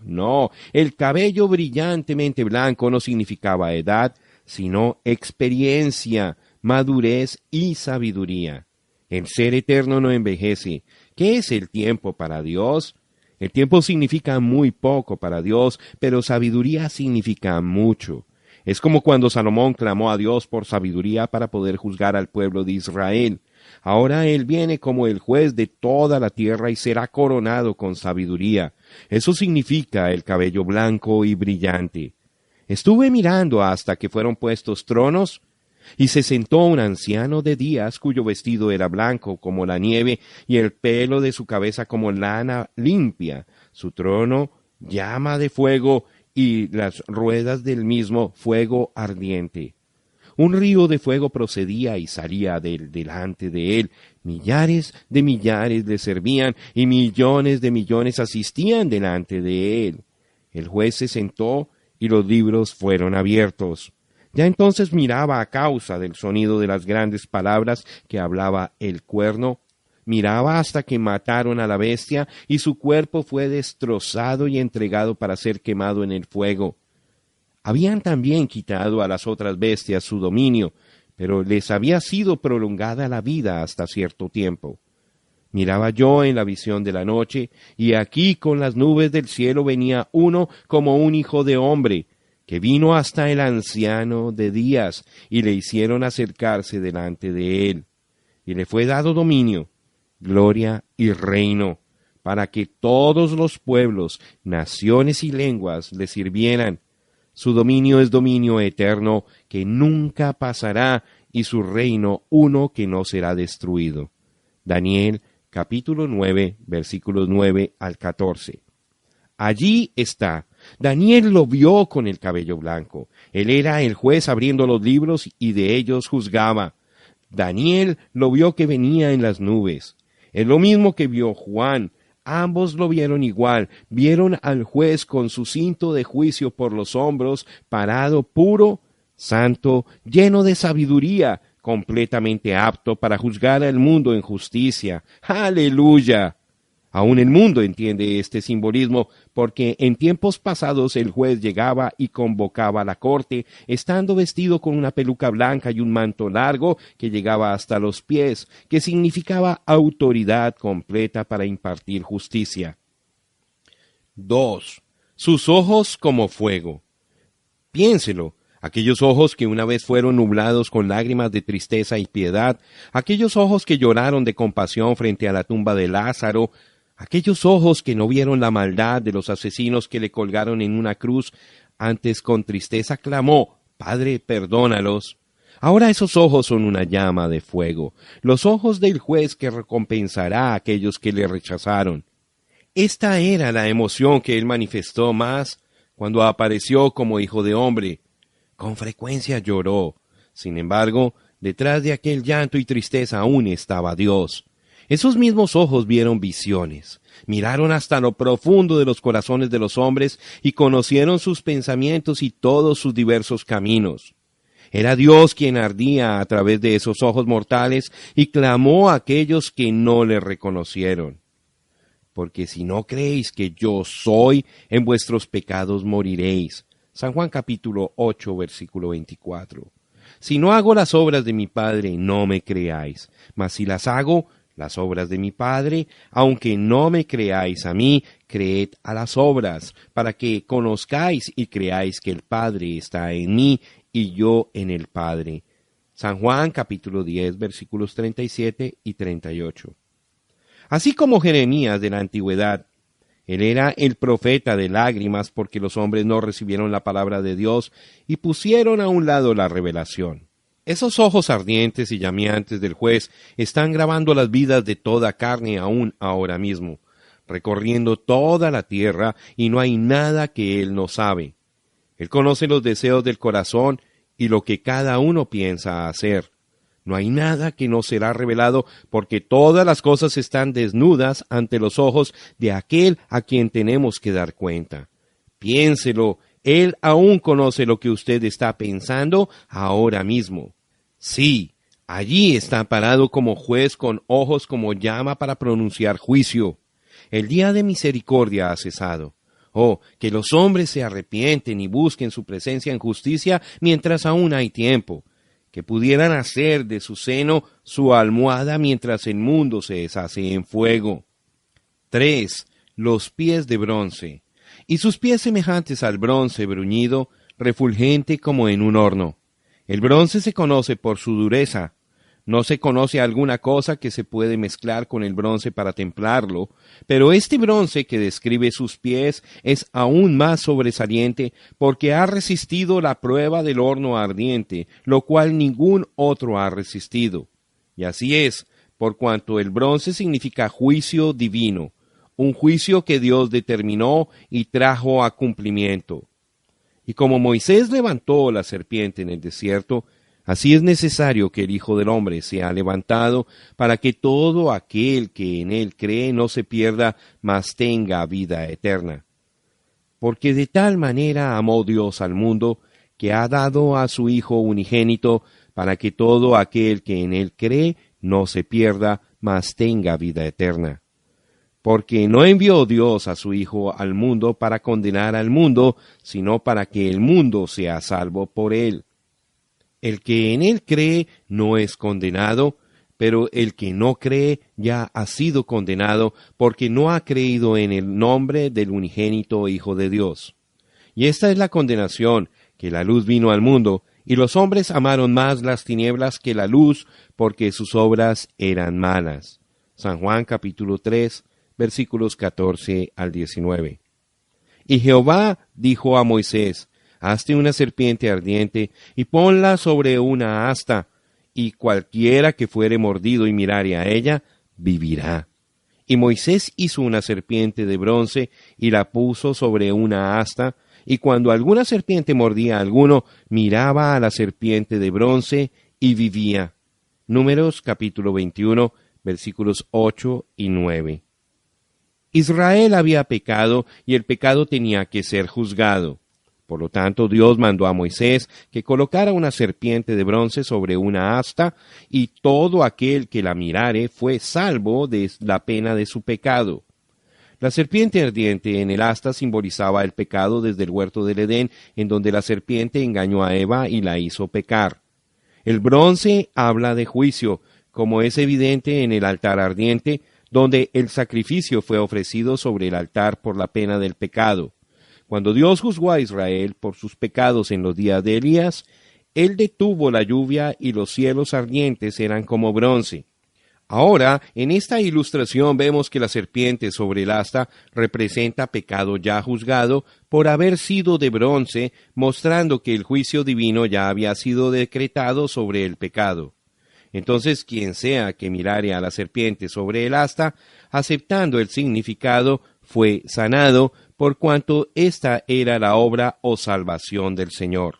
El cabello brillantemente blanco no significaba edad, sino experiencia, madurez y sabiduría. El ser eterno no envejece. ¿Qué es el tiempo para Dios? El tiempo significa muy poco para Dios, pero sabiduría significa mucho. Es como cuando Salomón clamó a Dios por sabiduría para poder juzgar al pueblo de Israel. Ahora él viene como el juez de toda la tierra y será coronado con sabiduría. Eso significa el cabello blanco y brillante. Estuve mirando hasta que fueron puestos tronos, y se sentó un anciano de días cuyo vestido era blanco como la nieve y el pelo de su cabeza como lana limpia. Su trono llama de fuego y las ruedas del mismo fuego ardiente. Un río de fuego procedía y salía delante de él. Millares de millares le servían y millones de millones asistían delante de él. El juez se sentó y los libros fueron abiertos. Ya entonces miraba a causa del sonido de las grandes palabras que hablaba el cuerno. Miraba hasta que mataron a la bestia y su cuerpo fue destrozado y entregado para ser quemado en el fuego. Habían también quitado a las otras bestias su dominio, pero les había sido prolongada la vida hasta cierto tiempo. Miraba yo en la visión de la noche, y aquí con las nubes del cielo venía uno como un hijo de hombre, que vino hasta el anciano de días, y le hicieron acercarse delante de él. Y le fue dado dominio, gloria y reino, para que todos los pueblos, naciones y lenguas le sirvieran. Su dominio es dominio eterno, que nunca pasará, y su reino uno que no será destruido. Daniel, capítulo 9, versículos 9 al 14. Allí está. Daniel lo vio con el cabello blanco. Él era el juez abriendo los libros y de ellos juzgaba. Daniel lo vio que venía en las nubes. Es lo mismo que vio Juan. Ambos lo vieron igual. Vieron al juez con su cinto de juicio por los hombros, parado puro, santo, lleno de sabiduría, completamente apto para juzgar al mundo en justicia. ¡Aleluya! Aún el mundo entiende este simbolismo, porque en tiempos pasados el juez llegaba y convocaba a la corte, estando vestido con una peluca blanca y un manto largo que llegaba hasta los pies, que significaba autoridad completa para impartir justicia. 2. Sus ojos como fuego. Piénselo. Aquellos ojos que una vez fueron nublados con lágrimas de tristeza y piedad, aquellos ojos que lloraron de compasión frente a la tumba de Lázaro, aquellos ojos que no vieron la maldad de los asesinos que le colgaron en una cruz, antes con tristeza clamó, Padre, perdónalos. Ahora esos ojos son una llama de fuego, los ojos del juez que recompensará a aquellos que le rechazaron. Esta era la emoción que él manifestó más cuando apareció como hijo de hombre. Con frecuencia lloró. Sin embargo, detrás de aquel llanto y tristeza aún estaba Dios. Esos mismos ojos vieron visiones, miraron hasta lo profundo de los corazones de los hombres y conocieron sus pensamientos y todos sus diversos caminos. Era Dios quien ardía a través de esos ojos mortales y clamó a aquellos que no le reconocieron. Porque si no creéis que yo soy, en vuestros pecados moriréis. San Juan capítulo 8, versículo 24. Si no hago las obras de mi Padre, no me creáis. Mas si las hago, las obras de mi Padre, aunque no me creáis a mí, creed a las obras, para que conozcáis y creáis que el Padre está en mí y yo en el Padre. San Juan capítulo 10, versículos 37 y 38. Así como Jeremías de la antigüedad, él era el profeta de lágrimas porque los hombres no recibieron la palabra de Dios y pusieron a un lado la revelación. Esos ojos ardientes y llameantes del juez están grabando las vidas de toda carne aún ahora mismo, recorriendo toda la tierra y no hay nada que él no sabe. Él conoce los deseos del corazón y lo que cada uno piensa hacer. No hay nada que no será revelado, porque todas las cosas están desnudas ante los ojos de aquel a quien tenemos que dar cuenta. Piénselo, él aún conoce lo que usted está pensando ahora mismo. Sí, allí está parado como juez con ojos como llama para pronunciar juicio. El día de misericordia ha cesado. Oh, que los hombres se arrepienten y busquen su presencia en justicia mientras aún hay tiempo, que pudieran hacer de su seno su almohada mientras el mundo se deshace en fuego. 3. Los pies de bronce, y sus pies semejantes al bronce bruñido, refulgente como en un horno. El bronce se conoce por su dureza. No se conoce alguna cosa que se puede mezclar con el bronce para templarlo, pero este bronce que describe sus pies es aún más sobresaliente porque ha resistido la prueba del horno ardiente, lo cual ningún otro ha resistido. Y así es, por cuanto el bronce significa juicio divino, un juicio que Dios determinó y trajo a cumplimiento. Y como Moisés levantó la serpiente en el desierto, así es necesario que el Hijo del Hombre sea levantado para que todo aquel que en él cree no se pierda, mas tenga vida eterna. Porque de tal manera amó Dios al mundo, que ha dado a su Hijo unigénito, para que todo aquel que en él cree no se pierda, mas tenga vida eterna. Porque no envió Dios a su Hijo al mundo para condenar al mundo, sino para que el mundo sea salvo por él. El que en él cree no es condenado, pero el que no cree ya ha sido condenado porque no ha creído en el nombre del unigénito Hijo de Dios. Y esta es la condenación, que la luz vino al mundo, y los hombres amaron más las tinieblas que la luz, porque sus obras eran malas. San Juan capítulo 3, versículos 14 al 19. Y Jehová dijo a Moisés: Hazte una serpiente ardiente, y ponla sobre una asta, y cualquiera que fuere mordido y mirare a ella, vivirá. Y Moisés hizo una serpiente de bronce, y la puso sobre una asta, y cuando alguna serpiente mordía a alguno, miraba a la serpiente de bronce, y vivía. Números capítulo 21, versículos 8 y 9. Israel había pecado, y el pecado tenía que ser juzgado. Por lo tanto, Dios mandó a Moisés que colocara una serpiente de bronce sobre una asta, y todo aquel que la mirare fue salvo de la pena de su pecado. La serpiente ardiente en el asta simbolizaba el pecado desde el huerto del Edén, en donde la serpiente engañó a Eva y la hizo pecar. El bronce habla de juicio, como es evidente en el altar ardiente, donde el sacrificio fue ofrecido sobre el altar por la pena del pecado. Cuando Dios juzgó a Israel por sus pecados en los días de Elías, Él detuvo la lluvia y los cielos ardientes eran como bronce. Ahora, en esta ilustración vemos que la serpiente sobre el asta representa pecado ya juzgado por haber sido de bronce, mostrando que el juicio divino ya había sido decretado sobre el pecado. Entonces, quien sea que mirare a la serpiente sobre el asta, aceptando el significado, fue sanado, por cuanto esta era la obra o salvación del Señor.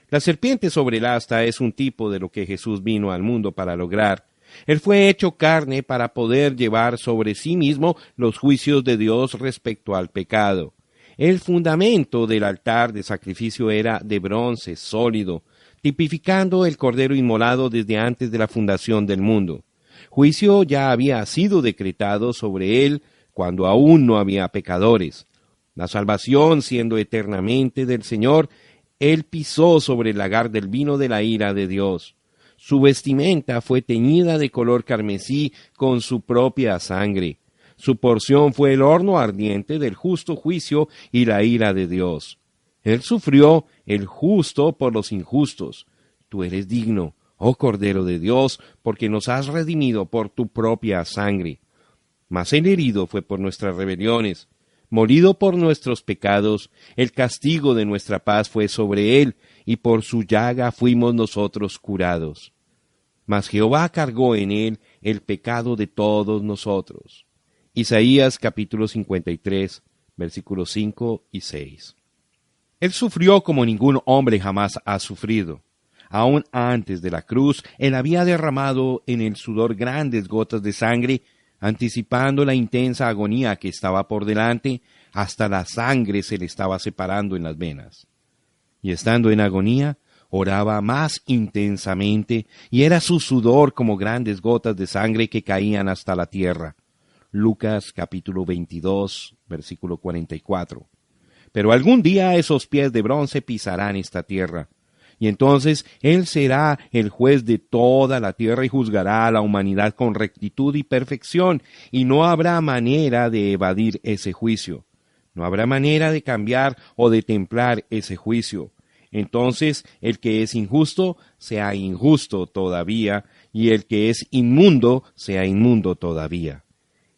La serpiente sobre el asta es un tipo de lo que Jesús vino al mundo para lograr. Él fue hecho carne para poder llevar sobre sí mismo los juicios de Dios respecto al pecado. El fundamento del altar de sacrificio era de bronce sólido, tipificando el cordero inmolado desde antes de la fundación del mundo. Juicio ya había sido decretado sobre él cuando aún no había pecadores. La salvación, siendo eternamente del Señor, él pisó sobre el lagar del vino de la ira de Dios. Su vestimenta fue teñida de color carmesí con su propia sangre. Su porción fue el horno ardiente del justo juicio y la ira de Dios. Él sufrió el justo por los injustos. Tú eres digno, oh Cordero de Dios, porque nos has redimido por tu propia sangre. Mas el herido fue por nuestras rebeliones, molido por nuestros pecados, el castigo de nuestra paz fue sobre él, y por su llaga fuimos nosotros curados. Mas Jehová cargó en él el pecado de todos nosotros. Isaías capítulo 53, versículos 5 y 6. Él sufrió como ningún hombre jamás ha sufrido. Aún antes de la cruz, él había derramado en el sudor grandes gotas de sangre, anticipando la intensa agonía que estaba por delante, hasta la sangre se le estaba separando en las venas. Y estando en agonía, oraba más intensamente, y era su sudor como grandes gotas de sangre que caían hasta la tierra. Lucas capítulo 22, versículo 44. Pero algún día esos pies de bronce pisarán esta tierra, y entonces Él será el juez de toda la tierra y juzgará a la humanidad con rectitud y perfección, y no habrá manera de evadir ese juicio. No habrá manera de cambiar o de templar ese juicio. Entonces el que es injusto sea injusto todavía, y el que es inmundo sea inmundo todavía.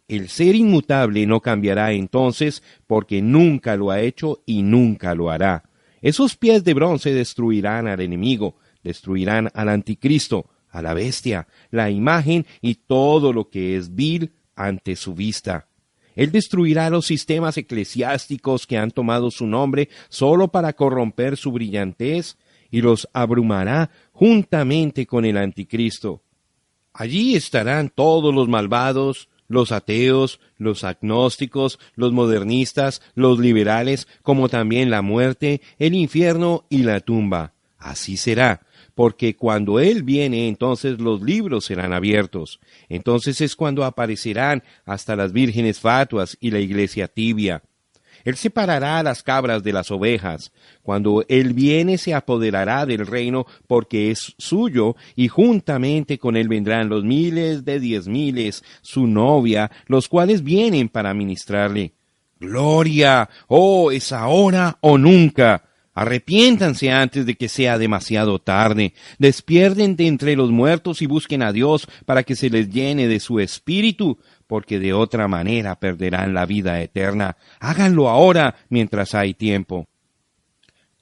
El ser inmutable no cambiará entonces, porque nunca lo ha hecho y nunca lo hará. Esos pies de bronce destruirán al enemigo, destruirán al anticristo, a la bestia, la imagen y todo lo que es vil ante su vista. Él destruirá los sistemas eclesiásticos que han tomado su nombre solo para corromper su brillantez y los abrumará juntamente con el anticristo. Allí estarán todos los malvados, los ateos, los agnósticos, los modernistas, los liberales, como también la muerte, el infierno y la tumba. Así será, porque cuando Él viene, entonces los libros serán abiertos. Entonces es cuando aparecerán hasta las vírgenes fatuas y la iglesia tibia. Él separará a las cabras de las ovejas. Cuando Él viene se apoderará del reino porque es suyo, y juntamente con Él vendrán los miles de 10,000, su novia, los cuales vienen para ministrarle. ¡Gloria! ¡Oh, es ahora o nunca! Arrepiéntanse antes de que sea demasiado tarde. Despierten de entre los muertos y busquen a Dios para que se les llene de su espíritu, porque de otra manera perderán la vida eterna. Háganlo ahora mientras hay tiempo.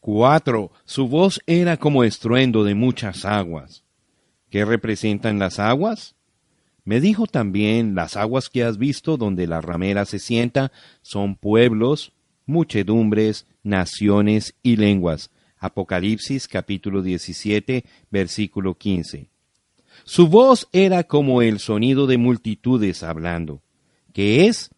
4. Su voz era como estruendo de muchas aguas. ¿Qué representan las aguas? Me dijo también, las aguas que has visto donde la ramera se sienta son pueblos, muchedumbres, naciones y lenguas. Apocalipsis capítulo 17, versículo 15. Su voz era como el sonido de multitudes hablando. ¿Qué es?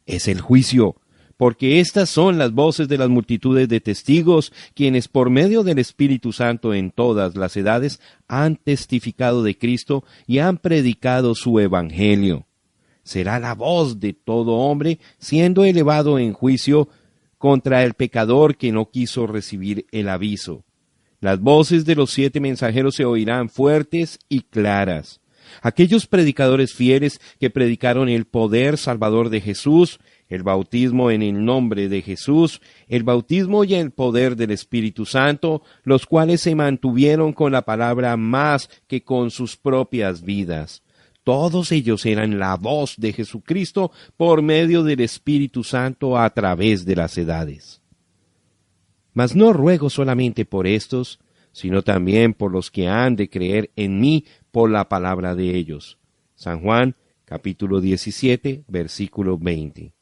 Es el juicio, porque estas son las voces de las multitudes de testigos, quienes por medio del Espíritu Santo en todas las edades han testificado de Cristo y han predicado su evangelio. Será la voz de todo hombre siendo elevado en juicio contra el pecador que no quiso recibir el aviso. Las voces de los 7 mensajeros se oirán fuertes y claras. Aquellos predicadores fieles que predicaron el poder salvador de Jesús, el bautismo en el nombre de Jesús, el bautismo y el poder del Espíritu Santo, los cuales se mantuvieron con la palabra más que con sus propias vidas. Todos ellos eran la voz de Jesucristo por medio del Espíritu Santo a través de las edades. Mas no ruego solamente por estos, sino también por los que han de creer en mí por la palabra de ellos. San Juan, capítulo 17, versículo 20.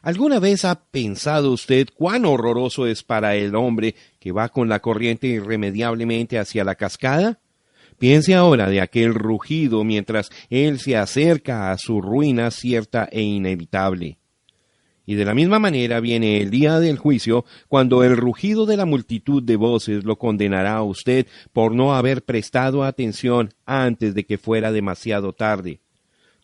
¿Alguna vez ha pensado usted cuán horroroso es para el hombre que va con la corriente irremediablemente hacia la cascada? Piense ahora de aquel rugido mientras él se acerca a su ruina cierta e inevitable. Y de la misma manera viene el día del juicio, cuando el rugido de la multitud de voces lo condenará a usted por no haber prestado atención antes de que fuera demasiado tarde.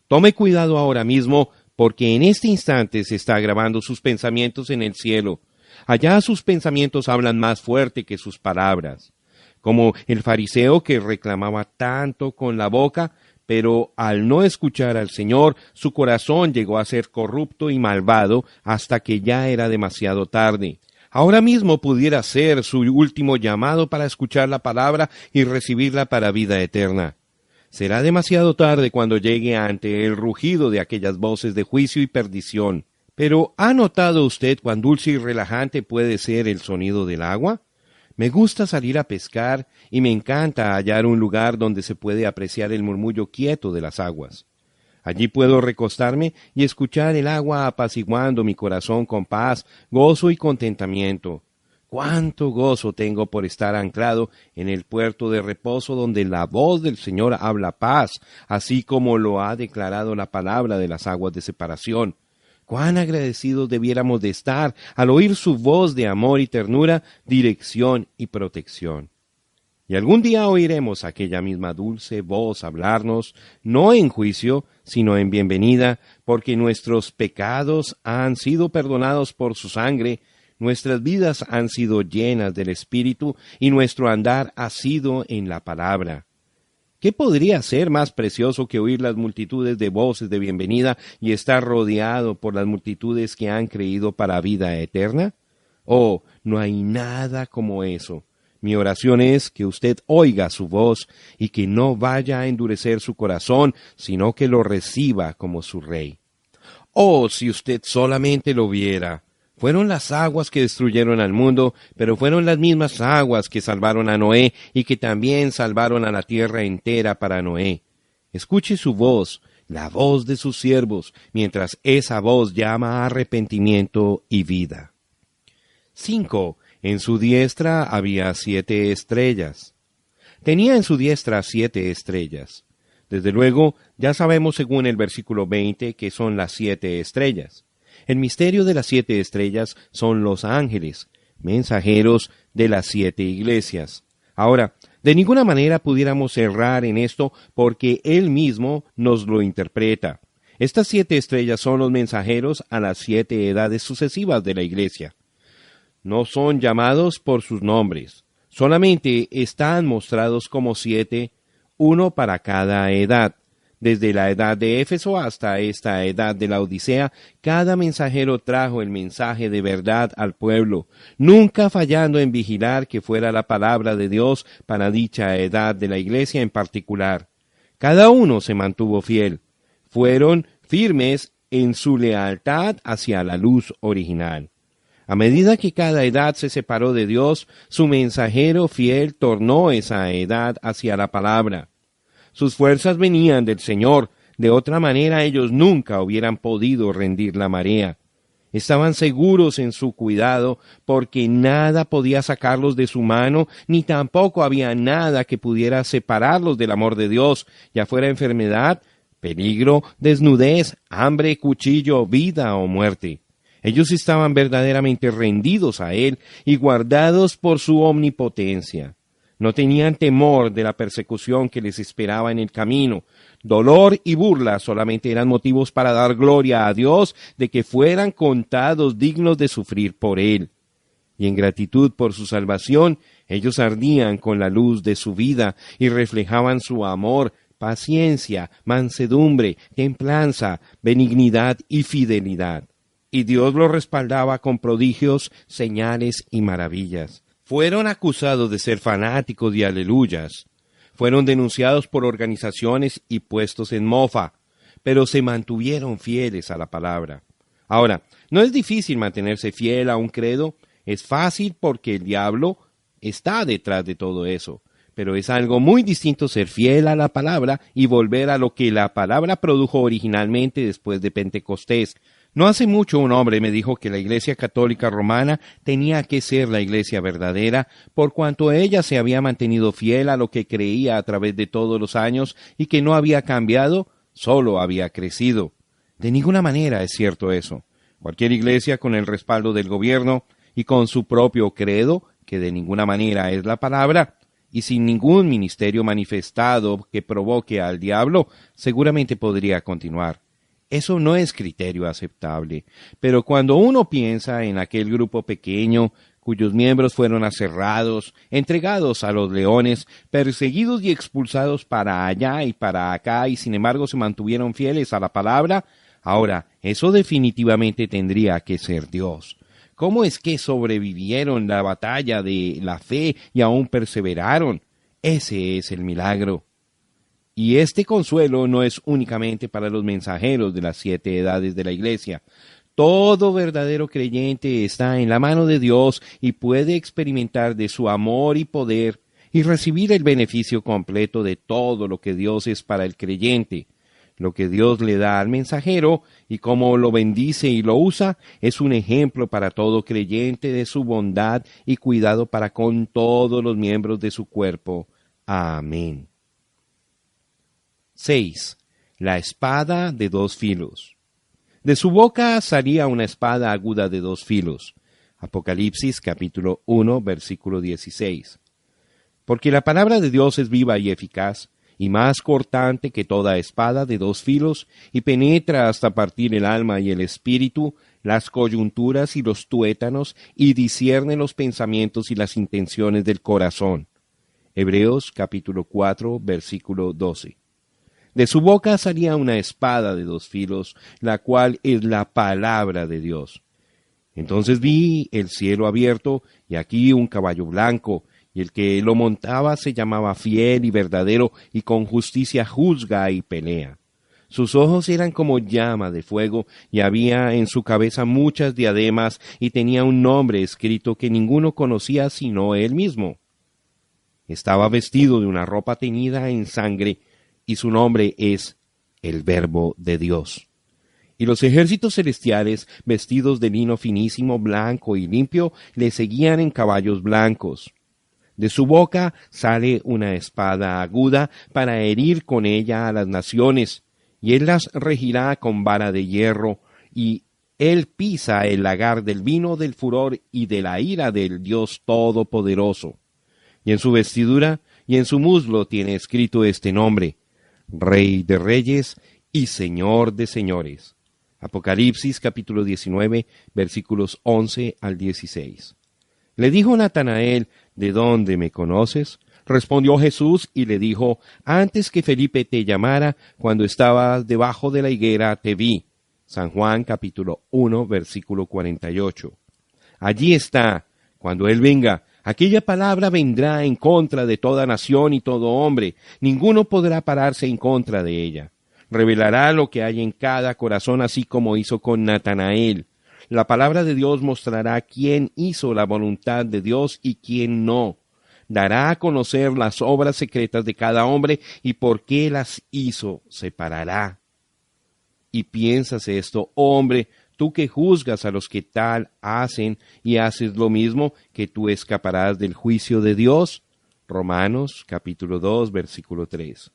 Tome cuidado ahora mismo, porque en este instante se está grabando sus pensamientos en el cielo. Allá sus pensamientos hablan más fuerte que sus palabras. Como el fariseo que reclamaba tanto con la boca, pero al no escuchar al Señor, su corazón llegó a ser corrupto y malvado hasta que ya era demasiado tarde. Ahora mismo pudiera ser su último llamado para escuchar la palabra y recibirla para vida eterna. Será demasiado tarde cuando llegue ante el rugido de aquellas voces de juicio y perdición. Pero ¿ha notado usted cuán dulce y relajante puede ser el sonido del agua? Me gusta salir a pescar y me encanta hallar un lugar donde se puede apreciar el murmullo quieto de las aguas. Allí puedo recostarme y escuchar el agua apaciguando mi corazón con paz, gozo y contentamiento. Cuánto gozo tengo por estar anclado en el puerto de reposo donde la voz del Señor habla paz, así como lo ha declarado la palabra de las aguas de separación. Cuán agradecidos debiéramos de estar al oír su voz de amor y ternura, dirección y protección. Y algún día oiremos aquella misma dulce voz hablarnos, no en juicio, sino en bienvenida, porque nuestros pecados han sido perdonados por su sangre, nuestras vidas han sido llenas del Espíritu, y nuestro andar ha sido en la palabra. ¿Qué podría ser más precioso que oír las multitudes de voces de bienvenida y estar rodeado por las multitudes que han creído para vida eterna? Oh, no hay nada como eso. Mi oración es que usted oiga su voz y que no vaya a endurecer su corazón, sino que lo reciba como su Rey. Oh, si usted solamente lo viera. Fueron las aguas que destruyeron al mundo, pero fueron las mismas aguas que salvaron a Noé y que también salvaron a la tierra entera para Noé. Escuche su voz, la voz de sus siervos, mientras esa voz llama a arrepentimiento y vida. 5. En su diestra había 7 estrellas. Tenía en su diestra 7 estrellas. Desde luego, ya sabemos según el versículo 20 que son las 7 estrellas. El misterio de las 7 estrellas son los ángeles, mensajeros de las 7 iglesias. Ahora, de ninguna manera pudiéramos errar en esto porque Él mismo nos lo interpreta. Estas 7 estrellas son los mensajeros a las 7 edades sucesivas de la iglesia. No son llamados por sus nombres, solamente están mostrados como 7, uno para cada edad. Desde la edad de Éfeso hasta esta edad de la Odisea, cada mensajero trajo el mensaje de verdad al pueblo, nunca fallando en vigilar que fuera la palabra de Dios para dicha edad de la iglesia en particular. Cada uno se mantuvo fiel. Fueron firmes en su lealtad hacia la luz original. A medida que cada edad se separó de Dios, su mensajero fiel tornó esa edad hacia la palabra. Sus fuerzas venían del Señor, de otra manera ellos nunca hubieran podido rendir la marea. Estaban seguros en su cuidado, porque nada podía sacarlos de su mano, ni tampoco había nada que pudiera separarlos del amor de Dios, ya fuera enfermedad, peligro, desnudez, hambre, cuchillo, vida o muerte. Ellos estaban verdaderamente rendidos a Él y guardados por su omnipotencia. No tenían temor de la persecución que les esperaba en el camino. Dolor y burla solamente eran motivos para dar gloria a Dios de que fueran contados dignos de sufrir por Él. Y en gratitud por su salvación, ellos ardían con la luz de su vida y reflejaban su amor, paciencia, mansedumbre, templanza, benignidad y fidelidad. Y Dios los respaldaba con prodigios, señales y maravillas. Fueron acusados de ser fanáticos y aleluyas. Fueron denunciados por organizaciones y puestos en mofa, pero se mantuvieron fieles a la palabra. Ahora, no es difícil mantenerse fiel a un credo, es fácil porque el diablo está detrás de todo eso. Pero es algo muy distinto ser fiel a la palabra y volver a lo que la palabra produjo originalmente después de Pentecostés. No hace mucho un hombre me dijo que la Iglesia Católica Romana tenía que ser la Iglesia verdadera, por cuanto ella se había mantenido fiel a lo que creía a través de todos los años y que no había cambiado, solo había crecido. De ninguna manera es cierto eso. Cualquier iglesia con el respaldo del gobierno y con su propio credo, que de ninguna manera es la palabra, y sin ningún ministerio manifestado que provoque al diablo, seguramente podría continuar. Eso no es criterio aceptable, pero cuando uno piensa en aquel grupo pequeño cuyos miembros fueron aserrados, entregados a los leones, perseguidos y expulsados para allá y para acá, y sin embargo se mantuvieron fieles a la palabra, ahora, eso definitivamente tendría que ser Dios. ¿Cómo es que sobrevivieron la batalla de la fe y aún perseveraron? Ese es el milagro. Y este consuelo no es únicamente para los mensajeros de las 7 edades de la iglesia. Todo verdadero creyente está en la mano de Dios y puede experimentar de su amor y poder y recibir el beneficio completo de todo lo que Dios es para el creyente. Lo que Dios le da al mensajero y cómo lo bendice y lo usa es un ejemplo para todo creyente de su bondad y cuidado para con todos los miembros de su cuerpo. Amén. 6. La espada de 2 filos. De su boca salía una espada aguda de 2 filos. Apocalipsis capítulo 1, versículo 16. Porque la palabra de Dios es viva y eficaz, y más cortante que toda espada de dos filos, y penetra hasta partir el alma y el espíritu, las coyunturas y los tuétanos, y discierne los pensamientos y las intenciones del corazón. Hebreos capítulo 4, versículo 12. De su boca salía una espada de dos filos, la cual es la palabra de Dios. Entonces vi el cielo abierto, y aquí un caballo blanco, y el que lo montaba se llamaba Fiel y Verdadero, y con justicia juzga y pelea. Sus ojos eran como llama de fuego, y había en su cabeza muchas diademas, y tenía un nombre escrito que ninguno conocía sino él mismo. Estaba vestido de una ropa teñida en sangre, y su nombre es el Verbo de Dios. Y los ejércitos celestiales, vestidos de lino finísimo, blanco y limpio, le seguían en caballos blancos. De su boca sale una espada aguda para herir con ella a las naciones, y él las regirá con vara de hierro, y él pisa el lagar del vino del furor y de la ira del Dios Todopoderoso. Y en su vestidura y en su muslo tiene escrito este nombre: Rey de Reyes y Señor de Señores. Apocalipsis capítulo 19, versículos 11 al 16. Le dijo Natanael: ¿De dónde me conoces? Respondió Jesús y le dijo: Antes que Felipe te llamara, cuando estabas debajo de la higuera, te vi. San Juan capítulo 1, versículo 48. Allí está, cuando Él venga, aquella palabra vendrá en contra de toda nación y todo hombre. Ninguno podrá pararse en contra de ella. Revelará lo que hay en cada corazón, así como hizo con Natanael. La palabra de Dios mostrará quién hizo la voluntad de Dios y quién no. Dará a conocer las obras secretas de cada hombre y por qué las hizo, separará. Y piensas esto, hombre, tú que juzgas a los que tal hacen y haces lo mismo, que tú escaparás del juicio de Dios. Romanos capítulo 2, versículo 3.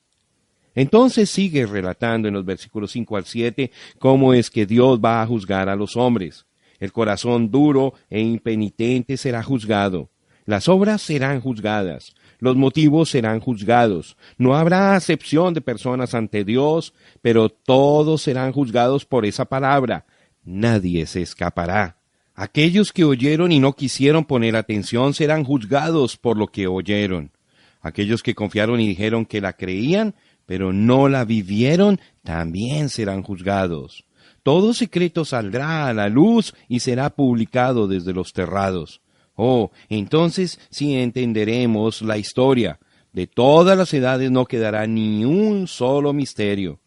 Entonces sigue relatando en los versículos 5 al 7 cómo es que Dios va a juzgar a los hombres. El corazón duro e impenitente será juzgado. Las obras serán juzgadas. Los motivos serán juzgados. No habrá acepción de personas ante Dios, pero todos serán juzgados por esa palabra. Nadie se escapará. Aquellos que oyeron y no quisieron poner atención serán juzgados por lo que oyeron. Aquellos que confiaron y dijeron que la creían, pero no la vivieron, también serán juzgados. Todo secreto saldrá a la luz y será publicado desde los terrados. Oh, entonces sí entenderemos la historia. De todas las edades no quedará ni un solo misterio.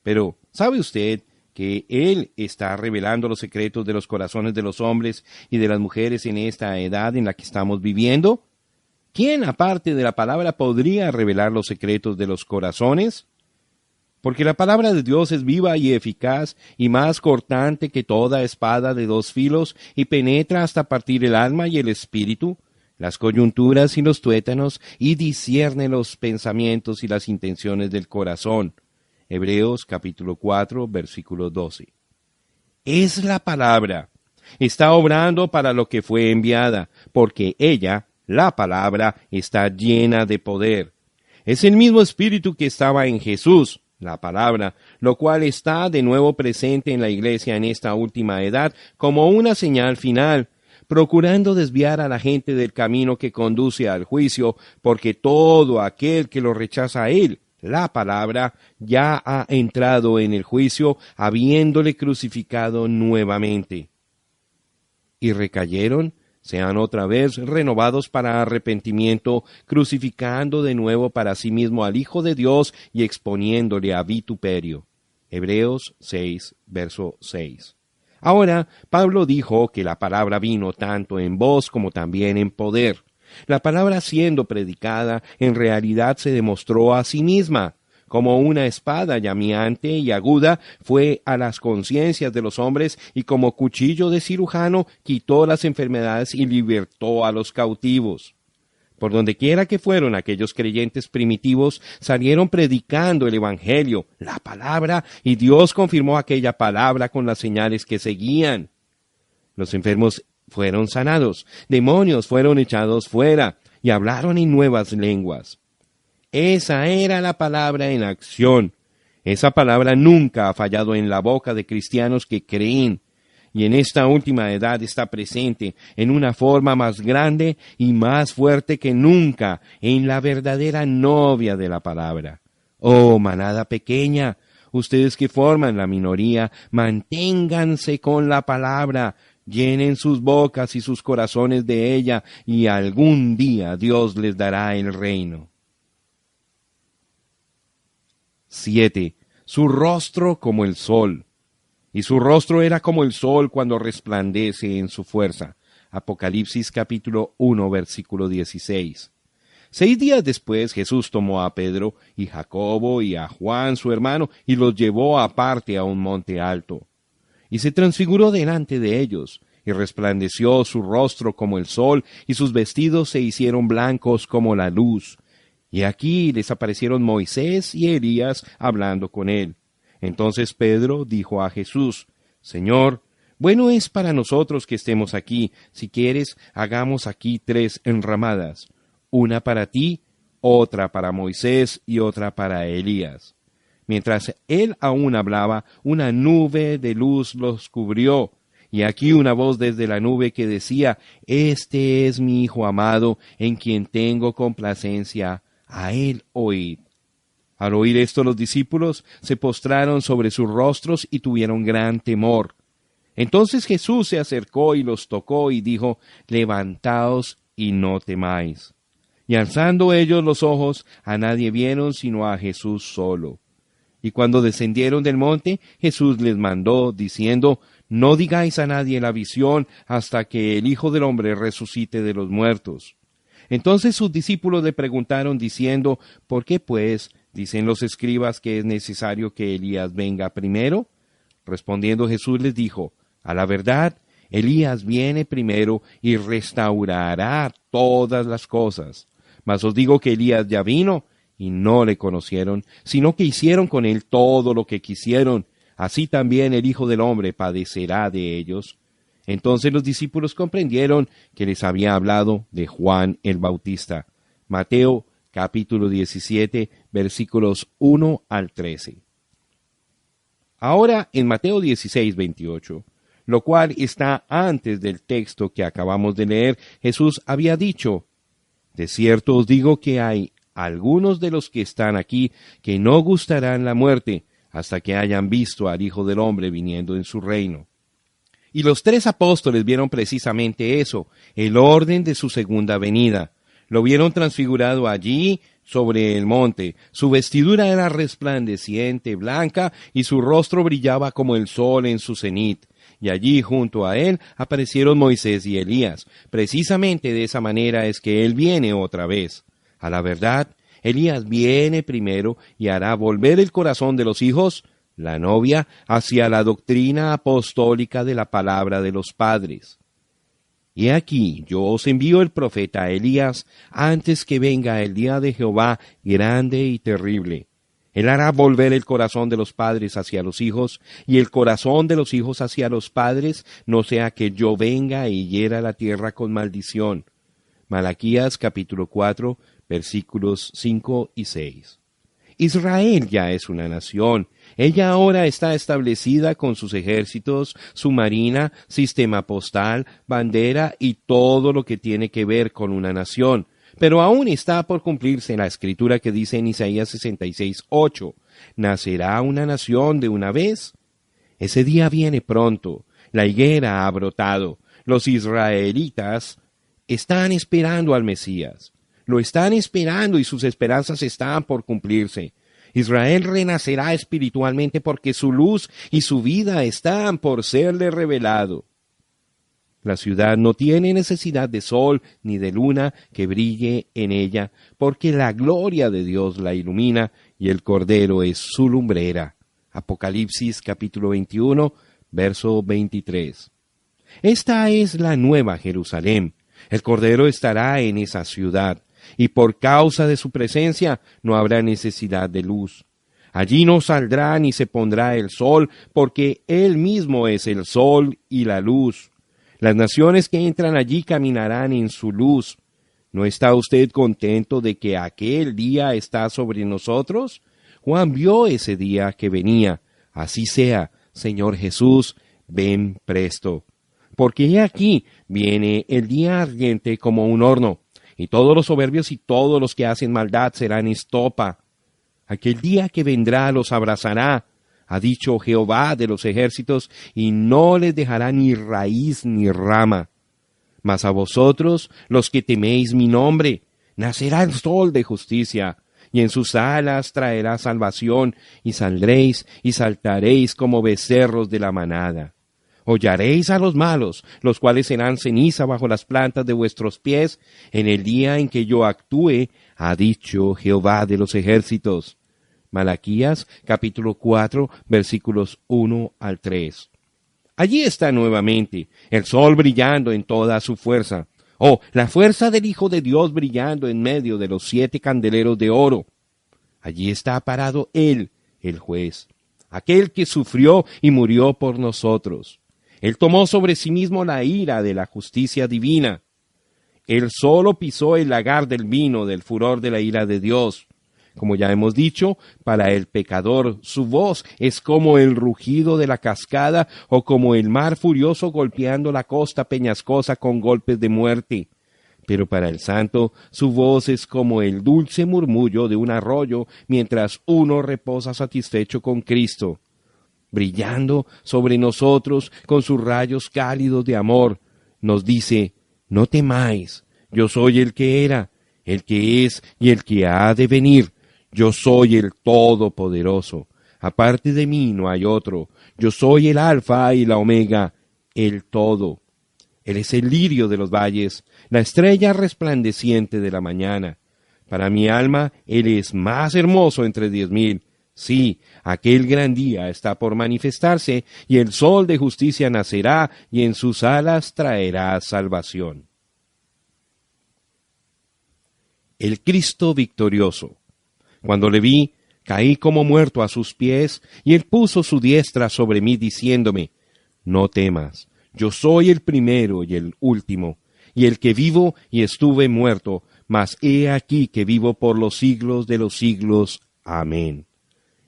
Pero, ¿sabe usted que Él está revelando los secretos de los corazones de los hombres y de las mujeres en esta edad en la que estamos viviendo? ¿Quién, aparte de la palabra, podría revelar los secretos de los corazones? Porque la palabra de Dios es viva y eficaz, y más cortante que toda espada de dos filos, y penetra hasta partir el alma y el espíritu, las coyunturas y los tuétanos, y discierne los pensamientos y las intenciones del corazón. Hebreos capítulo 4, versículo 12. Es la palabra. Está obrando para lo que fue enviada, porque ella, la palabra, está llena de poder. Es el mismo espíritu que estaba en Jesús, la palabra, lo cual está de nuevo presente en la iglesia en esta última edad como una señal final, procurando desviar a la gente del camino que conduce al juicio, porque todo aquel que lo rechaza a Él, la palabra, ya ha entrado en el juicio, habiéndole crucificado nuevamente. Y recayeron, sean otra vez renovados para arrepentimiento, crucificando de nuevo para sí mismo al Hijo de Dios y exponiéndole a vituperio. Hebreos 6, verso 6. Ahora, Pablo dijo que la palabra vino tanto en voz como también en poder. La palabra siendo predicada, en realidad se demostró a sí misma. Como una espada llameante y aguda fue a las conciencias de los hombres, y como cuchillo de cirujano quitó las enfermedades y libertó a los cautivos. Por donde quiera que fueron aquellos creyentes primitivos, salieron predicando el Evangelio, la palabra, y Dios confirmó aquella palabra con las señales que seguían. Los enfermos fueron sanados, demonios fueron echados fuera, y hablaron en nuevas lenguas. Esa era la palabra en acción. Esa palabra nunca ha fallado en la boca de cristianos que creen, y en esta última edad está presente en una forma más grande y más fuerte que nunca en la verdadera novia de la palabra. Oh, manada pequeña, ustedes que forman la minoría, manténganse con la palabra, llenen sus bocas y sus corazones de ella, y algún día Dios les dará el reino. 7. Su rostro como el sol. Y su rostro era como el sol cuando resplandece en su fuerza. Apocalipsis capítulo 1, versículo 16. 6 días después Jesús tomó a Pedro y Jacobo y a Juan su hermano y los llevó aparte a un monte alto. Y se transfiguró delante de ellos, y resplandeció su rostro como el sol, y sus vestidos se hicieron blancos como la luz. Y aquí les aparecieron Moisés y Elías hablando con él. Entonces Pedro dijo a Jesús: Señor, bueno es para nosotros que estemos aquí. Si quieres, hagamos aquí 3 enramadas, una para ti, otra para Moisés y otra para Elías. Mientras él aún hablaba, una nube de luz los cubrió, y aquí una voz desde la nube que decía: Este es mi Hijo amado, en quien tengo complacencia, a él oíd. Al oír esto, los discípulos se postraron sobre sus rostros y tuvieron gran temor. Entonces Jesús se acercó y los tocó y dijo: Levantaos y no temáis. Y alzando ellos los ojos, a nadie vieron sino a Jesús solo. Y cuando descendieron del monte, Jesús les mandó, diciendo: No digáis a nadie la visión hasta que el Hijo del Hombre resucite de los muertos. Entonces sus discípulos le preguntaron, diciendo: ¿Por qué pues dicen los escribas que es necesario que Elías venga primero? Respondiendo Jesús les dijo: A la verdad, Elías viene primero y restaurará todas las cosas. Mas os digo que Elías ya vino, y no le conocieron, sino que hicieron con él todo lo que quisieron. Así también el Hijo del Hombre padecerá de ellos. Entonces los discípulos comprendieron que les había hablado de Juan el Bautista. Mateo capítulo 17, versículos 1 al 13. Ahora en Mateo 16, 28, lo cual está antes del texto que acabamos de leer, Jesús había dicho: De cierto os digo que hay algunos de los que están aquí que no gustarán la muerte hasta que hayan visto al Hijo del Hombre viniendo en su reino. Y los 3 apóstoles vieron precisamente eso, el orden de su segunda venida. Lo vieron transfigurado allí sobre el monte. Su vestidura era resplandeciente, blanca, y su rostro brillaba como el sol en su cenit. Y allí junto a él aparecieron Moisés y Elías. Precisamente de esa manera es que él viene otra vez. A la verdad, Elías viene primero y hará volver el corazón de los hijos, la novia, hacia la doctrina apostólica de la palabra de los padres. Y aquí yo os envío el profeta Elías antes que venga el día de Jehová grande y terrible. Él hará volver el corazón de los padres hacia los hijos, y el corazón de los hijos hacia los padres, no sea que yo venga y hiera la tierra con maldición. Malaquías capítulo 4, versículos 5 y 6. Israel ya es una nación. Ella ahora está establecida con sus ejércitos, su marina, sistema postal, bandera y todo lo que tiene que ver con una nación. Pero aún está por cumplirse la escritura que dice en Isaías 66, 8, ¿nacerá una nación de una vez? Ese día viene pronto. La higuera ha brotado. Los israelitas están esperando al Mesías. Lo están esperando y sus esperanzas están por cumplirse. Israel renacerá espiritualmente porque su luz y su vida están por serle revelado. La ciudad no tiene necesidad de sol ni de luna que brille en ella, porque la gloria de Dios la ilumina y el Cordero es su lumbrera. Apocalipsis capítulo 21, verso 23. Esta es la nueva Jerusalén. El Cordero estará en esa ciudad, y por causa de su presencia no habrá necesidad de luz. Allí no saldrá ni se pondrá el sol, porque Él mismo es el sol y la luz. Las naciones que entran allí caminarán en su luz. ¿No está usted contento de que aquel día está sobre nosotros? Juan vio ese día que venía. Así sea, Señor Jesús, ven presto. Porque he aquí viene el día ardiente como un horno, y todos los soberbios y todos los que hacen maldad serán estopa. Aquel día que vendrá los abrazará, ha dicho Jehová de los ejércitos, y no les dejará ni raíz ni rama. Mas a vosotros, los que teméis mi nombre, nacerá el sol de justicia, y en sus alas traerá salvación, y saldréis y saltaréis como becerros de la manada. Hollaréis a los malos, los cuales serán ceniza bajo las plantas de vuestros pies, en el día en que yo actúe, ha dicho Jehová de los ejércitos. Malaquías, capítulo 4, versículos 1 al 3. Allí está nuevamente, el sol brillando en toda su fuerza. Oh, la fuerza del Hijo de Dios brillando en medio de los 7 candeleros de oro. Allí está parado Él, el juez, aquel que sufrió y murió por nosotros. Él tomó sobre sí mismo la ira de la justicia divina. Él solo pisó el lagar del vino del furor de la ira de Dios. Como ya hemos dicho, para el pecador su voz es como el rugido de la cascada o como el mar furioso golpeando la costa peñascosa con golpes de muerte. Pero para el santo su voz es como el dulce murmullo de un arroyo mientras uno reposa satisfecho con Cristo, brillando sobre nosotros con sus rayos cálidos de amor. Nos dice: no temáis, yo soy el que era, el que es y el que ha de venir. Yo soy el Todopoderoso. Aparte de mí no hay otro. Yo soy el Alfa y la Omega, el Todo. Él es el lirio de los valles, la estrella resplandeciente de la mañana. Para mi alma, Él es más hermoso entre 10,000. Sí, aquel gran día está por manifestarse, y el sol de justicia nacerá, y en sus alas traerá salvación. El Cristo victorioso. Cuando le vi, caí como muerto a sus pies, y él puso su diestra sobre mí, diciéndome: no temas, yo soy el primero y el último, y el que vivo y estuve muerto, mas he aquí que vivo por los siglos de los siglos. Amén.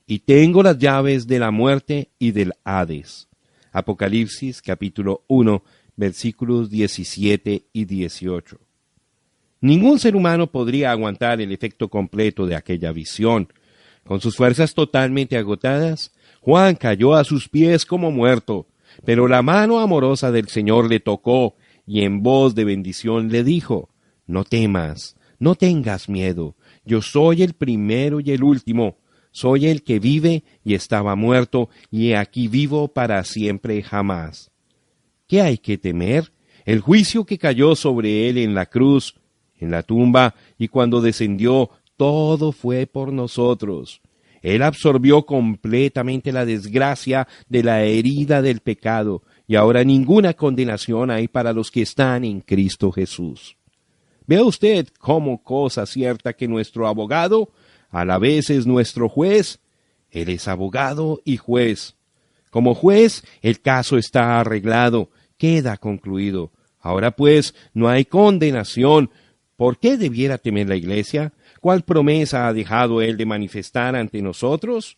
Y tengo las llaves de la muerte y del Hades. Apocalipsis capítulo 1, versículos 17 y 18. Ningún ser humano podría aguantar el efecto completo de aquella visión. Con sus fuerzas totalmente agotadas, Juan cayó a sus pies como muerto, pero la mano amorosa del Señor le tocó y en voz de bendición le dijo: no temas, no tengas miedo, yo soy el primero y el último, soy el que vive y estaba muerto, y he aquí vivo para siempre jamás. ¿Qué hay que temer? El juicio que cayó sobre él en la cruz, en la tumba, y cuando descendió, todo fue por nosotros. Él absorbió completamente la desgracia de la herida del pecado, y ahora ninguna condenación hay para los que están en Cristo Jesús. Vea usted como cosa cierta que nuestro abogado a la vez es nuestro juez. Él es abogado y juez. Como juez, el caso está arreglado, queda concluido. Ahora pues, no hay condenación. ¿Por qué debiera temer la Iglesia? ¿Cuál promesa ha dejado Él de manifestar ante nosotros?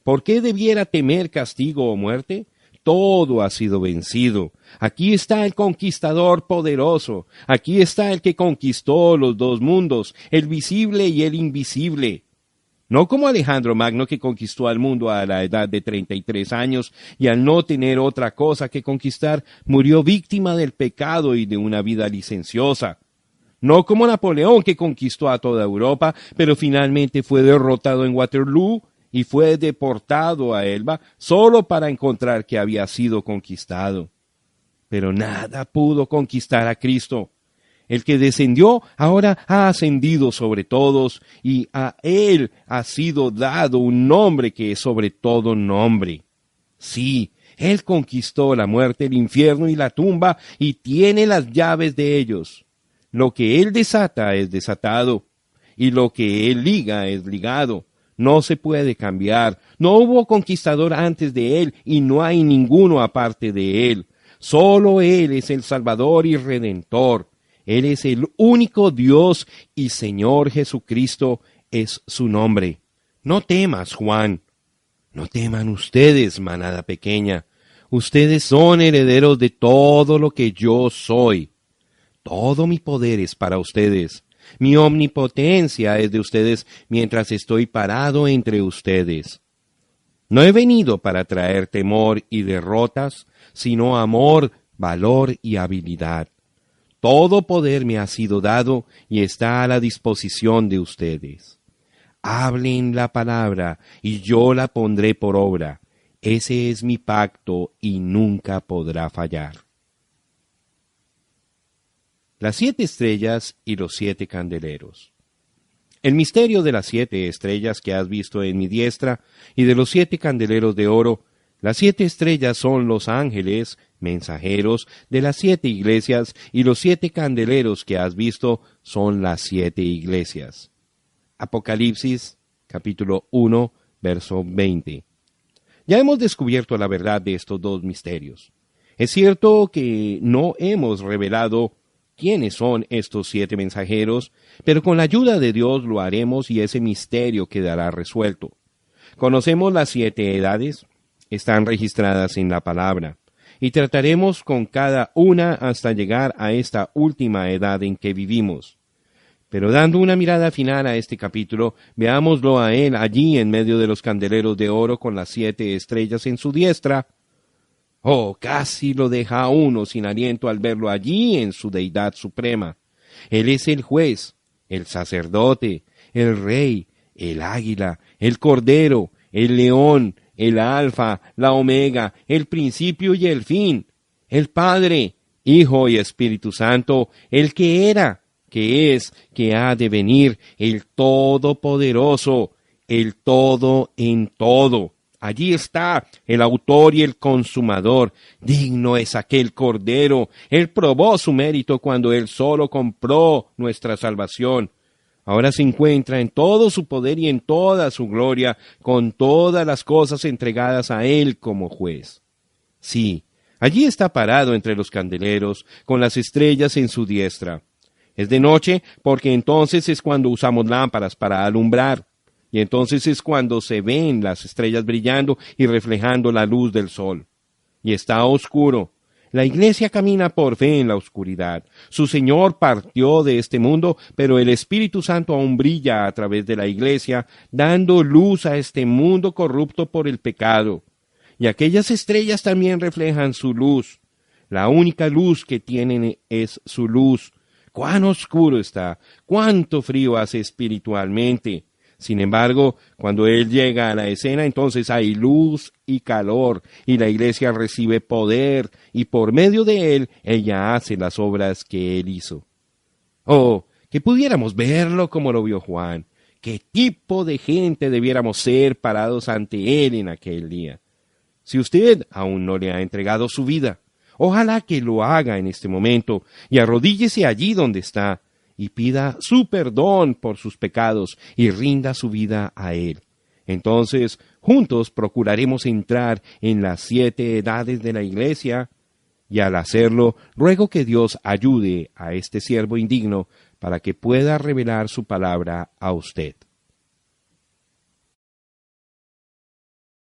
¿Por qué debiera temer castigo o muerte? Todo ha sido vencido. Aquí está el conquistador poderoso. Aquí está el que conquistó los dos mundos, el visible y el invisible. No como Alejandro Magno, que conquistó al mundo a la edad de 33 años y al no tener otra cosa que conquistar, murió víctima del pecado y de una vida licenciosa. No como Napoleón, que conquistó a toda Europa, pero finalmente fue derrotado en Waterloo y fue deportado a Elba solo para encontrar que había sido conquistado. Pero nada pudo conquistar a Cristo. El que descendió ahora ha ascendido sobre todos, y a Él ha sido dado un nombre que es sobre todo nombre. Sí, Él conquistó la muerte, el infierno y la tumba, y tiene las llaves de ellos. Lo que Él desata es desatado, y lo que Él liga es ligado. No se puede cambiar. No hubo conquistador antes de Él, y no hay ninguno aparte de Él. Solo Él es el Salvador y Redentor. Él es el único Dios y Señor Jesucristo es su nombre. No temas, Juan. No teman ustedes, manada pequeña. Ustedes son herederos de todo lo que yo soy. Todo mi poder es para ustedes. Mi omnipotencia es de ustedes mientras estoy parado entre ustedes. No he venido para traer temor y derrotas, sino amor, valor y habilidad. Todo poder me ha sido dado y está a la disposición de ustedes. Hablen la palabra y yo la pondré por obra. Ese es mi pacto y nunca podrá fallar. Las 7 estrellas y los 7 candeleros. El misterio de las 7 estrellas que has visto en mi diestra y de los 7 candeleros de oro. Las 7 estrellas son los ángeles, mensajeros de las 7 iglesias, y los 7 candeleros que has visto son las 7 iglesias. Apocalipsis, capítulo 1, verso 20. Ya hemos descubierto la verdad de estos 2 misterios. Es cierto que no hemos revelado quiénes son estos 7 mensajeros, pero con la ayuda de Dios lo haremos y ese misterio quedará resuelto. Conocemos las 7 edades, están registradas en la palabra, y trataremos con cada una hasta llegar a esta última edad en que vivimos. Pero dando una mirada final a este capítulo, veámoslo a él allí en medio de los candeleros de oro con las 7 estrellas en su diestra. Oh, casi lo deja a uno sin aliento al verlo allí en su deidad suprema. Él es el juez, el sacerdote, el rey, el águila, el cordero, el león, el alfa, la omega, el principio y el fin, el Padre, Hijo y Espíritu Santo, el que era, que es, que ha de venir, el Todopoderoso, el todo en todo. Allí está el autor y el consumador. Digno es aquel Cordero. Él probó su mérito cuando él solo compró nuestra salvación. Ahora se encuentra en todo su poder y en toda su gloria, con todas las cosas entregadas a él como juez. Sí, allí está parado entre los candeleros, con las estrellas en su diestra. Es de noche porque entonces es cuando usamos lámparas para alumbrar. Y entonces es cuando se ven las estrellas brillando y reflejando la luz del sol. Y está oscuro. La iglesia camina por fe en la oscuridad. Su Señor partió de este mundo, pero el Espíritu Santo aún brilla a través de la iglesia, dando luz a este mundo corrupto por el pecado. Y aquellas estrellas también reflejan su luz. La única luz que tienen es su luz. ¡Cuán oscuro está! ¡Cuánto frío hace espiritualmente! Sin embargo, cuando Él llega a la escena, entonces hay luz y calor, y la iglesia recibe poder, y por medio de Él, ella hace las obras que Él hizo. Oh, que pudiéramos verlo como lo vio Juan. ¿Qué tipo de gente debiéramos ser parados ante Él en aquel día? Si usted aún no le ha entregado su vida, ojalá que lo haga en este momento, y arrodíllese allí donde está, y pida su perdón por sus pecados y rinda su vida a Él. Entonces, juntos procuraremos entrar en las 7 edades de la iglesia, y al hacerlo, ruego que Dios ayude a este siervo indigno para que pueda revelar su palabra a usted.